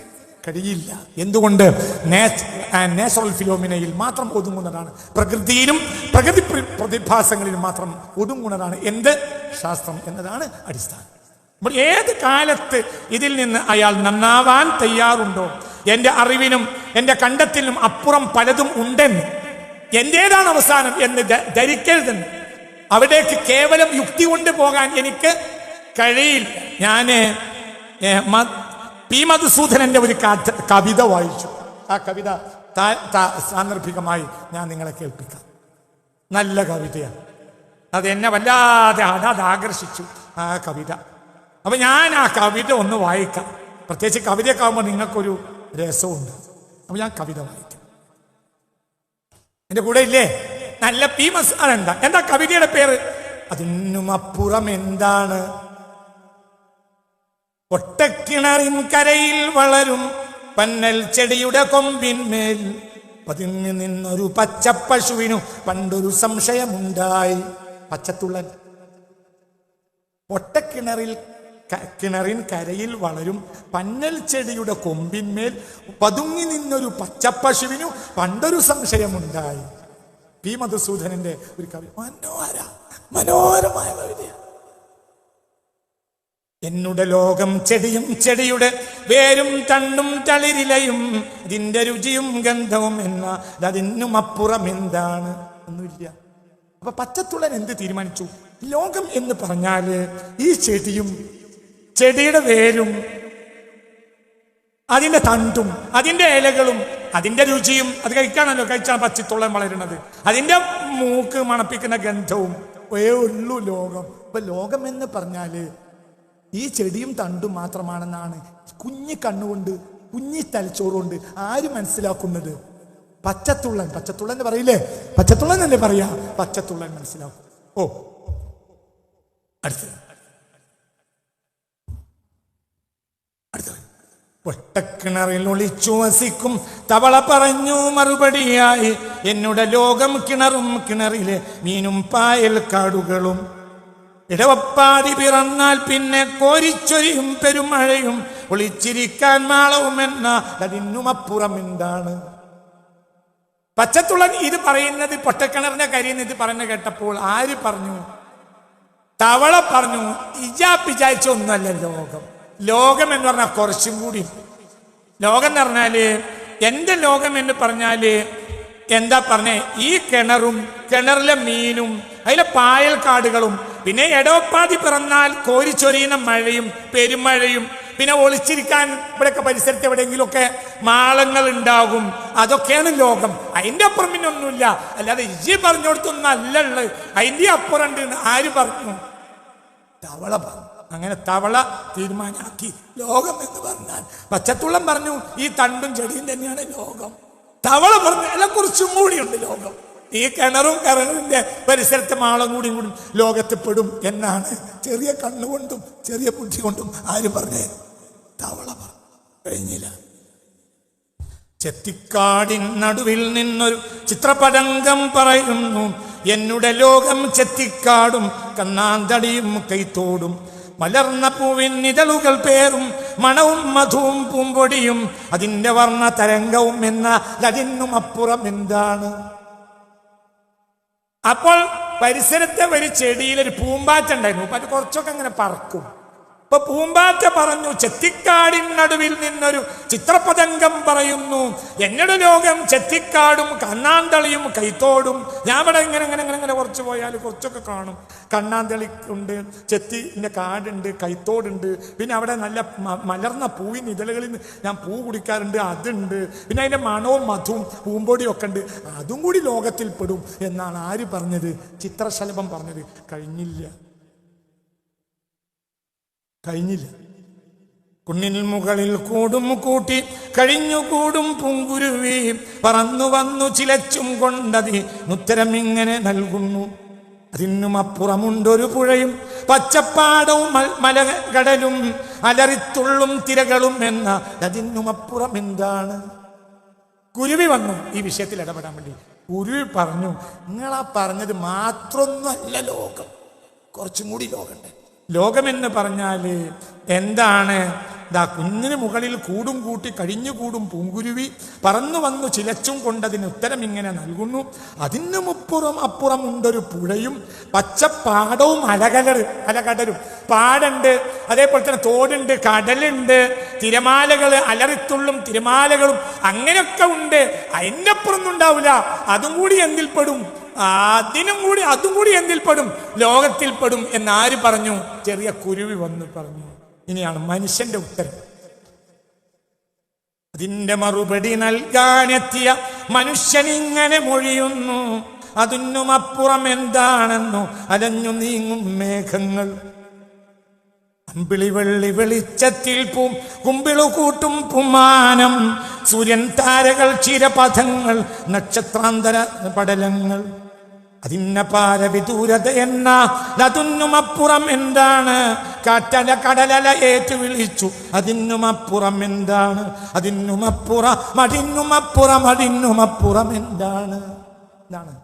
A: കഴിയില്ല. എന്തുകൊണ്ട്? നാച്ചുറൽ ഫിലോമിനയിൽ മാത്രം ഒതുങ്ങുന്നതാണ്, പ്രകൃതിയിലും പ്രകൃതി പ്രതിഭാസങ്ങളിലും മാത്രം ഒതുങ്ങുന്നതാണ് എന്ത്? ശാസ്ത്രം എന്നതാണ് അടിസ്ഥാനം. ഏത് കാലത്ത് ഇതിൽ നിന്ന് അയാൾ നന്നാവാൻ തയ്യാറുണ്ടോ? എൻ്റെ അറിവിനും എൻ്റെ കണ്ടെത്തലിനും അപ്പുറം പലതും ഉണ്ടെന്ന്, എന്റേതാണ് അവസാനം എന്ന് ധരിക്കരുതെന്ന്. അവിടേക്ക് കേവലം യുക്തി കൊണ്ട് പോകാൻ എനിക്ക് കഴിയില്ല. ഞാന് പി മധുസൂദനന്റെ ഒരു കവിത വായിച്ചു. ആ കവിത സാന്ദർഭികമായി ഞാൻ നിങ്ങളെ കേൾപ്പിക്കാം. നല്ല കവിതയാണ്. അതെന്നെ വല്ലാതെ അത് ആകർഷിച്ചു ആ കവിത. അപ്പൊ ഞാൻ ആ കവിത ഒന്ന് വായിക്കാം. പ്രത്യേകിച്ച് കവിതയൊക്കെ ആകുമ്പോൾ നിങ്ങൾക്കൊരു രസമുണ്ട്. അപ്പൊ ഞാൻ കവിത വായിക്കാം. എന്റെ കൂടെ ഇല്ലേ? നല്ല പി മസ് എന്താ കവിതയുടെ പേര്? അതിനും അപ്പുറം എന്താണ്? ഒട്ടക്കിണറിൻ കരയിൽ വളരും പന്നൽ ചെടിയുടെ കൊമ്പിന്മേൽ പതിഞ്ഞു നിന്നൊരു പച്ചപ്പശുവിനു പണ്ടൊരു സംശയമുണ്ടായി. പച്ചത്തുള്ളൻ. കിണറിൻ കരയിൽ വളരും പന്നൽ ചെടിയുടെ കൊമ്പിന്മേൽ പതുങ്ങി നിന്നൊരു പച്ചപ്പശുവിനു പണ്ടൊരു സംശയമുണ്ടായി. പി മധുസൂദനന്റെ ഒരു കവി. മനോഹരമായ കവിതയാണ്. എന്നുടെ ലോകം ചെടിയും ചെടിയുടെ വേരും തണ്ടും തളിരിലയും അതിന്റെ രുചിയും ഗന്ധവും എന്നാൽ അതിനും അപ്പുറം എന്താണ്? ഒന്നുമില്ല. അപ്പൊ പച്ചത്തുള്ളൻ എന്ത് തീരുമാനിച്ചു? ലോകം എന്ന് പറഞ്ഞാല് ഈ ചെടിയും ചെടിയുടെ വേരും അതിന്റെ തണ്ടും അതിന്റെ ഇലകളും അതിന്റെ രുചിയും, അത് കഴിക്കാണല്ലോ, കഴിച്ചാണ് പച്ചത്തുള്ളൻ വളരുന്നത്. അതിന്റെ മൂക്ക് മണപ്പിക്കുന്ന ഗന്ധവും ഉള്ളൂ ലോകം. അപ്പൊ ലോകം എന്ന് പറഞ്ഞാല് ഈ ചെടിയും തണ്ടും മാത്രമാണെന്നാണ് കുഞ്ഞി കണ്ണുകൊണ്ട് കുഞ്ഞി തലച്ചോറുകൊണ്ട് ആര് മനസ്സിലാക്കുന്നത്? പച്ചത്തുള്ളൻ. പച്ചത്തുള്ളൻ എന്ന് പറയില്ലേ? പച്ചത്തുള്ളൻ എന്നല്ലേ പറയാ? പച്ചത്തുള്ളൻ മനസ്സിലാക്കും. ഓ, അടുത്തത് ഒട്ടക്കിണറിൽ ഒളിച്ചു വസിക്കും തവള പറഞ്ഞു മറുപടിയായി, എന്നുടെ ലോകം കിണറും കിണറിലെ മീനും പായൽ കാടുകളും. ഇടവപ്പാടി പിറന്നാൽ പിന്നെ കോരിച്ചൊരിയും പെരുമഴയും ഒളിച്ചിരിക്കാൻ മാളവും എന്നാൽ അതിനും അപ്പുറം എന്താണ്? പച്ചത്തുള്ളൻ ഇത് പറയുന്നത് പൊട്ടക്കിണറിന്റെ കാര്യം ഇത് പറഞ്ഞു കേട്ടപ്പോൾ ആര് പറഞ്ഞു? തവള പറഞ്ഞു. വിചാരിച്ച ഒന്നുമല്ല ലോകം. ലോകം എന്ന് പറഞ്ഞാൽ കുറച്ചും കൂടി. ലോകം എന്ന് പറഞ്ഞാല് എന്റെ ലോകം എന്ന് പറഞ്ഞാല് എന്താ പറഞ്ഞേ? ഈ കിണറും കിണറിലെ മീനും അതിലെ പായൽക്കാടുകളും പിന്നെ എടവപ്പാതി പിറന്നാൽ കോരിച്ചൊരിയുന്ന മഴയും പെരുമഴയും പിന്നെ ഒളിച്ചിരിക്കാൻ ഇവിടെയൊക്കെ പരിസരത്ത് എവിടെയെങ്കിലുമൊക്കെ മാളങ്ങൾ ഉണ്ടാകും. അതൊക്കെയാണ് ലോകം. അതിന്റെ അപ്പുറം പിന്നെ ഒന്നുമില്ല. അല്ലാതെ ഇജി പറഞ്ഞോടത്തൊന്നും അല്ലുള്ളത്. അതിന്റെ അപ്പുറം ഉണ്ട്. ആര് പറഞ്ഞു? തവള പറഞ്ഞു. അങ്ങനെ തവള തീരുമാനാക്കി ലോകം എന്ന് പറഞ്ഞാൽ. പച്ചത്തുള്ളം പറഞ്ഞു ഈ തണ്ടും ചെടിയും തന്നെയാണ് ലോകം. തവള പറഞ്ഞു അല്ല കുറച്ചും കൂടിയുണ്ട് ലോകം. ഈ കിണറും കിണറിന്റെ പരിസരത്തെ മാളം കൂടി ലോകത്ത് പെടും എന്നാണ് ചെറിയ കണ്ണുകൊണ്ടും ചെറിയ ബുദ്ധി കൊണ്ടും ആര് പറഞ്ഞേ? തവള പറഞ്ഞു. കഴിഞ്ഞില്ല. ചെത്തിക്കാടിൻ നടുവിൽ നിന്നൊരു ചിത്രപതംഗം പറയുന്നു, എന്നുടെ ലോകം ചെത്തിക്കാടും കണ്ണാന്തടിയും കൈത്തോടും മലർന്ന പൂവിൻ നിതളുകൾ പേരും മണവും മധുവും പൂമ്പൊടിയും അതിന്റെ വർണ്ണ തരംഗവും എന്നാൽ അതിനും അപ്പുറം എന്താണ്? അപ്പോൾ പരിസരത്തെ ഒരു ചെടിയിലൊരു പൂമ്പാറ്റ ഉണ്ടായിരുന്നു. അത് കുറച്ചൊക്കെ അങ്ങനെ പറക്കും. അപ്പൊ പൂമ്പാറ്റ പറഞ്ഞു, ചെത്തിക്കാടിൻ നടുവിൽ നിന്നൊരു ചിത്രപതംഗം പറയുന്നു, എന്നുടെ ലോകം ചെത്തിക്കാടും കണ്ണാന്തളിയും കൈത്തോടും. ഞാൻ ഇവിടെ ഇങ്ങനെ കുറച്ച് പോയാൽ കുറച്ചൊക്കെ കാണും. കണ്ണാന്തളി ഉണ്ട്, ചെത്തിന്റെ കാടുണ്ട്, കൈത്തോടുണ്ട്, പിന്നെ അവിടെ നല്ല മലർന്ന പൂവിൻ ഇതളുകളിൽ നിന്ന് ഞാൻ പൂ കുടിക്കാറുണ്ട്, അതുണ്ട്, പിന്നെ അതിന്റെ മണവും മധുവും പൂമ്പൊടിയും ഒക്കെ ഉണ്ട്. അതും കൂടി ലോകത്തിൽ പെടും എന്നാണ് ആര് പറഞ്ഞത്? ചിത്രശലഭം പറഞ്ഞത്. കഴിഞ്ഞില്ല. കുന്നിൻ മുകളിൽ കൂടും കൂട്ടി കഴിഞ്ഞു കൂടും പൂങ്കുരുവി പറന്നു വന്നു ചിലച്ചും കൊണ്ടതിനുത്തരം ഇങ്ങനെ നൽകുന്നു, അതിനും അപ്പുറമുണ്ടൊരു പുഴയും പച്ചപ്പാടവും മലകടലും അലറിത്തുള്ളും തിരകളും എന്ന അതിനും അപ്പുറം എന്താണ്? കുരുവി വന്നു ഈ വിഷയത്തിൽ ഇടപെടാൻ വേണ്ടി. കുരുവി പറഞ്ഞു, നിങ്ങളാ പറഞ്ഞത് മാത്രമൊന്നുമല്ല ലോകം. കുറച്ചും കൂടി ലോകമുണ്ട്. ലോകമെന്ന് പറഞ്ഞാൽ എന്താണ്? ദാ കുഞ്ഞിന് മുകളിൽ കൂടും കൂട്ടി കഴിഞ്ഞുകൂടും പൂങ്കുരുവി പറന്നു വന്നു ചിലച്ചും കൊണ്ടതിന് ഉത്തരം ഇങ്ങനെ നൽകുന്നു. അപ്പുറം ഉണ്ടൊരു പുഴയും പച്ചപ്പാടവും അലകടലും. പാടുണ്ട്, അതേപോലെ തന്നെ തോടുണ്ട്, കടലുണ്ട്, തിരമാലകൾ, അലറിത്തുള്ളും തിരമാലകളും അങ്ങനെയൊക്കെ ഉണ്ട്. അതിൻ്റെ അപ്പുറമൊന്നും ഉണ്ടാവില്ല. അതും കൂടി എന്തിൽപ്പെടും? അതും കൂടി എന്തിൽപ്പെടും? ലോകത്തിൽപ്പെടും എന്നാര് പറഞ്ഞു? ചെറിയ കുരുവി വന്ന് പറഞ്ഞു. ഇനിയാണ് മനുഷ്യന്റെ ഉത്തരം. അതിന്റെ മറുപടി നൽകാനെത്തിയ മനുഷ്യൻ ഇങ്ങനെ മൊഴിയുന്നു. അതിനും അപ്പുറം എന്താണെന്നോ അലഞ്ഞു നീങ്ങും മേഘങ്ങൾ. അമ്പിളി വെള്ളി വെളിച്ചത്തിൽ കുമ്പിളു കൂട്ടും പുമാനം. സൂര്യൻ താരകൾ ചിരപഥങ്ങൾ നക്ഷത്രാന്തര പടലങ്ങൾ. അതിന്നപാര വിദൂരത എന്ന അതൊന്നുമപ്പുറം എന്താണ്? കാറ്റല കടലല ഏറ്റു വിളിച്ചു. അതിന്നുമപ്പുറം എന്താണ്? അതിന്നുമപ്പുറം എന്താണ്? എന്താണ്?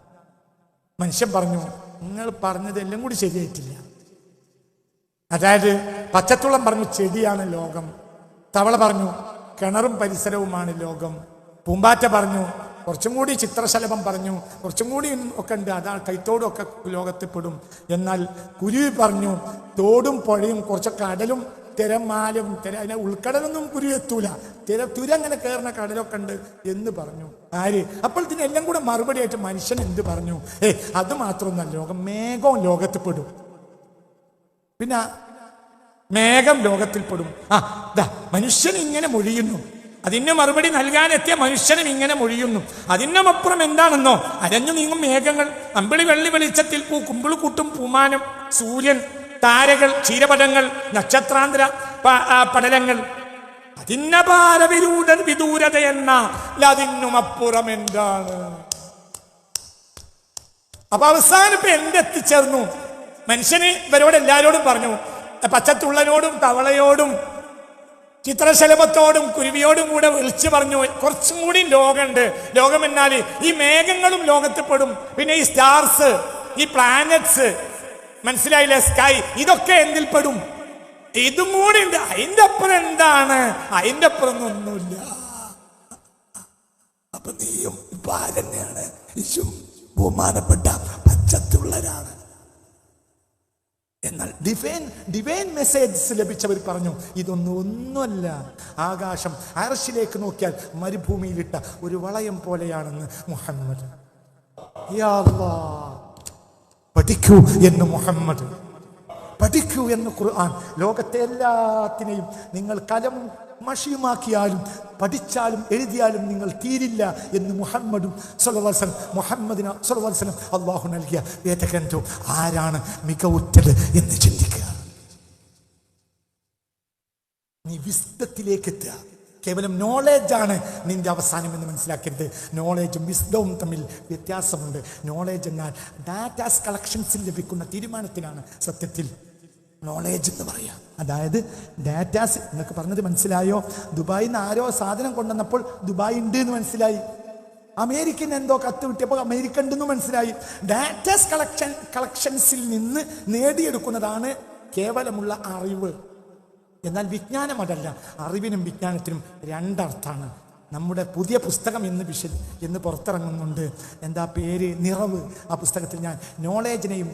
A: മനുഷ്യൻ പറഞ്ഞു, നിങ്ങൾ പറഞ്ഞതെല്ലാം കൂടി ശരിയായിട്ടില്ല. അതായത് പച്ചത്തുള്ളം പറഞ്ഞു ചെടിയാണ് ലോകം. തവള പറഞ്ഞു കിണറും പരിസരവുമാണ് ലോകം. പൂമ്പാറ്റ പറഞ്ഞു കുറച്ചും കൂടി, ചിത്രശലഭം പറഞ്ഞു കുറച്ചും കൂടി ഒക്കെ ഉണ്ട്, അതാണ് കൈത്തോടും ഒക്കെ ലോകത്തിൽപ്പെടും. എന്നാൽ കുരുവി പറഞ്ഞു തോടും പുഴയും കുറച്ചൊക്കെ കടലും തിരമാലും അതിനെ ഉൾക്കടലൊന്നും കുരുവി എത്തൂല, തുരങ്ങനെ കയറുന്ന കടലൊക്കെ ഉണ്ട് എന്ന് പറഞ്ഞു. ആര്? അപ്പോൾ ഇതിനെല്ലാം കൂടെ മറുപടിയായിട്ട് മനുഷ്യൻ എന്ത് പറഞ്ഞു? അത് മാത്രമൊന്നല്ല, ലോകം മേഘവും ലോകത്തിൽപ്പെടും. പിന്നെ മേഘം ലോകത്തിൽപ്പെടും. മനുഷ്യൻ ഇങ്ങനെ മൊഴിയുന്നു. അതിന് മറുപടി നൽകാനെത്തിയ മനുഷ്യനും ഇങ്ങനെ മൊഴിയുന്നു. അതിനപ്പുറം എന്താണെന്നോ അരഞ്ഞു നീങ്ങും മേഘങ്ങൾ. അമ്പിളി വെള്ളി വെളിച്ചത്തിൽ കുമ്പിളു കൂട്ടും പൂമാനം. സൂര്യൻ, താരകൾ, ക്ഷീരപടങ്ങൾ, നക്ഷത്രാന്തര പടലങ്ങൾ. അതിന്നപാര വിദൂരത എന്ന അതിനും അപ്പുറം എന്താണ്? അപ്പൊ അവസാനം ഇപ്പൊ എന്തെത്തിച്ചേർന്നു? മനുഷ്യന് ഇവരോട് എല്ലാരോടും പറഞ്ഞു, പച്ചത്തുള്ളനോടും തവളയോടും ചിത്രശലഭത്തോടും കുരുവിയോടും കൂടെ വിളിച്ചു പറഞ്ഞു കുറച്ചും കൂടി ലോകമുണ്ട്. ലോകം എന്നാൽ ഈ മേഘങ്ങളും ലോകത്തിൽപ്പെടും. പിന്നെ ഈ സ്റ്റാർസ്, ഈ പ്ലാനറ്റ്സ്, മനസ്സിലായില്ലേ? സ്കൈ, ഇതൊക്കെ എന്തിൽപ്പെടും? ഇതും കൂടി ഉണ്ട്. അതിൻ്റെ അപ്പുറം എന്താണ്? അതിൻ്റെ അപ്പുറം ഒന്നുമില്ല. അപ്പൊ നീയും തന്നെയാണ്, ബഹുമാനപ്പെട്ട പച്ചത്തുള്ളരാണ്. എന്നാൽ ഡിവൈൻ മെസ്സേജ് ലഭിച്ചവർ പറഞ്ഞു ഒന്നുമല്ല. ആകാശം അർശിലേക്ക് നോക്കിയാൽ മരുഭൂമിയിലിട്ട ഒരു വളയം പോലെയാണെന്ന് മുഹമ്മദ്. യാ അല്ലാഹ്, പഠിക്കൂ എന്ന് മുഹമ്മദ്, പഠിക്കൂ എന്ന് ഖുർആൻ. ലോകത്തെ എല്ലാത്തിനെയും നിങ്ങൾ കലമും മഷിയുമാക്കിയാലും പഠിച്ചാലും എഴുതിയാലും നിങ്ങൾ തീരില്ല എന്ന് മുഹമ്മദും സ്വല്ലല്ലാഹു അലൈഹി വസല്ലം, മുഹമ്മദിന് സ്വല്ലല്ലാഹു അലൈഹി വസല്ലം അല്ലാഹു നൽകിയ വേദഗ്രന്ഥം. ആരാണ് മികവുറ്റത് എന്ന് ചിന്തിക്കുക. നീ വിസ്ഡത്തിലേക്ക് എത്തുക. കേവലം നോളേജാണ് നിന്റെ അവസാനം എന്ന് മനസ്സിലാക്കരുത്. നോളേജും വിസ്ഡവും തമ്മിൽ വ്യത്യാസമുണ്ട്. നോളേജ് എന്നാൽ ഡാറ്റാസ് കളക്ഷൻസിൽ ലഭിക്കുന്ന തീരുമാനത്തിനാണ് സത്യത്തിൽ നോളേജ് എന്ന് പറയാം. അതായത് ഡാറ്റാസ്, നിങ്ങൾക്ക് പറഞ്ഞത് മനസ്സിലായോ? ദുബായിൽ നിന്ന് ആരോ സാധനം കൊണ്ടുവന്നപ്പോൾ ദുബായ് ഉണ്ട് എന്ന് മനസ്സിലായി. അമേരിക്കൻ എന്തോ കത്ത് കിട്ടിയപ്പോൾ അമേരിക്ക ഉണ്ടെന്ന് മനസ്സിലായി. ഡാറ്റാസ് കളക്ഷൻസിൽ നിന്ന് നേടിയെടുക്കുന്നതാണ് കേവലമുള്ള അറിവ്. എന്നാൽ വിജ്ഞാനം അതല്ല. അറിവിനും വിജ്ഞാനത്തിനും രണ്ടർത്ഥാണ്. നമ്മുടെ പുതിയ പുസ്തകം എന്ന് പുറത്തിറങ്ങുന്നുണ്ട്. എന്താ പേര്? നിറവ്. ആ പുസ്തകത്തിൽ ഞാൻ നോളേജിനെയും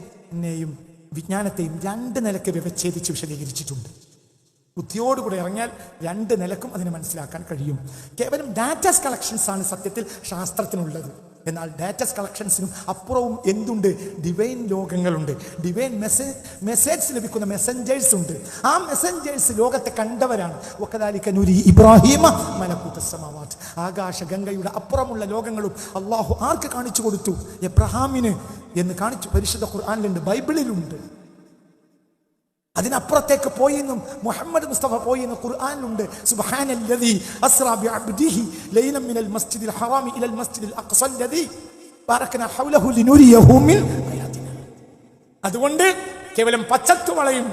A: വിജ്ഞാനത്തെയും രണ്ട് നിലയ്ക്ക് വ്യവച്ഛേദിച്ച് വിശദീകരിച്ചിട്ടുണ്ട്. ബുദ്ധിയോടുകൂടെ ഇറങ്ങിയാൽ രണ്ട് നിലക്കും അതിനെ മനസ്സിലാക്കാൻ കഴിയും. കേവലം ഡാറ്റാസ് കളക്ഷൻസ് ആണ് സത്യത്തിൽ ശാസ്ത്രത്തിനുള്ളത്. എന്നാൽ ഡാറ്റാസ് കളക്ഷൻസിനും അപ്പുറവും എന്തുണ്ട്? ഡിവൈൻ ലോകങ്ങളുണ്ട്. ഡിവൈൻ മെസ്സേജ് ലഭിക്കുന്ന മെസ്സഞ്ചേഴ്സ് ഉണ്ട്. ആ മെസ്സഞ്ചേഴ്സ് ലോകത്തെ കണ്ടവരാണ്. വകദാലിക നുരി ഇബ്രാഹീമ മലകൂതസ് സമാവാത്ത്. ആകാശഗംഗയുടെ അപ്പുറമുള്ള ലോകങ്ങളും അള്ളാഹു ആർക്ക് കാണിച്ചു കൊടുത്തു? എബ്രഹാമിന് എന്ന് കാണിച്ചു. പരിശുദ്ധ ഖുർആനിലുണ്ട്, ബൈബിളിലുണ്ട്. അതിനപ്പുറത്തേക്ക് പോയെന്നും മുഹമ്മദ് മുസ്തഫ പോയെന്ന് ഖുർആനിലുണ്ട്. സുബ്ഹാനല്ലദീ അസ്റാ ബിഅബ്ദിഹി ലൈലൻ മിനൽ മസ്ജിദിൽ ഹറാമി ഇലൽ മസ്ജിദിൽ അഖ്സല്ലദീ ബാറക്നാ ഹൗലഹു ലിനുരിയഹു മിൻ ആയാതിനാ. അതുകൊണ്ട് കേവലം പച്ചത്തുവളയും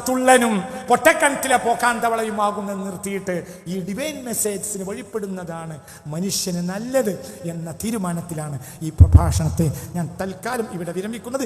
A: തുള്ളനും പൊട്ടക്കണത്തിലെ പോക്കാന്തവളയുമാകുമെന്ന് നിർത്തിയിട്ട് ഈ ഡിവൈൻ മെസ്സേജ്സിന് വഴിപ്പെടുന്നതാണ് മനുഷ്യന് നല്ലത് എന്ന തീരുമാനത്തിലാണ് ഈ പ്രഭാഷണത്തെ ഞാൻ തൽക്കാലം ഇവിടെ വിരമിക്കുന്നത്.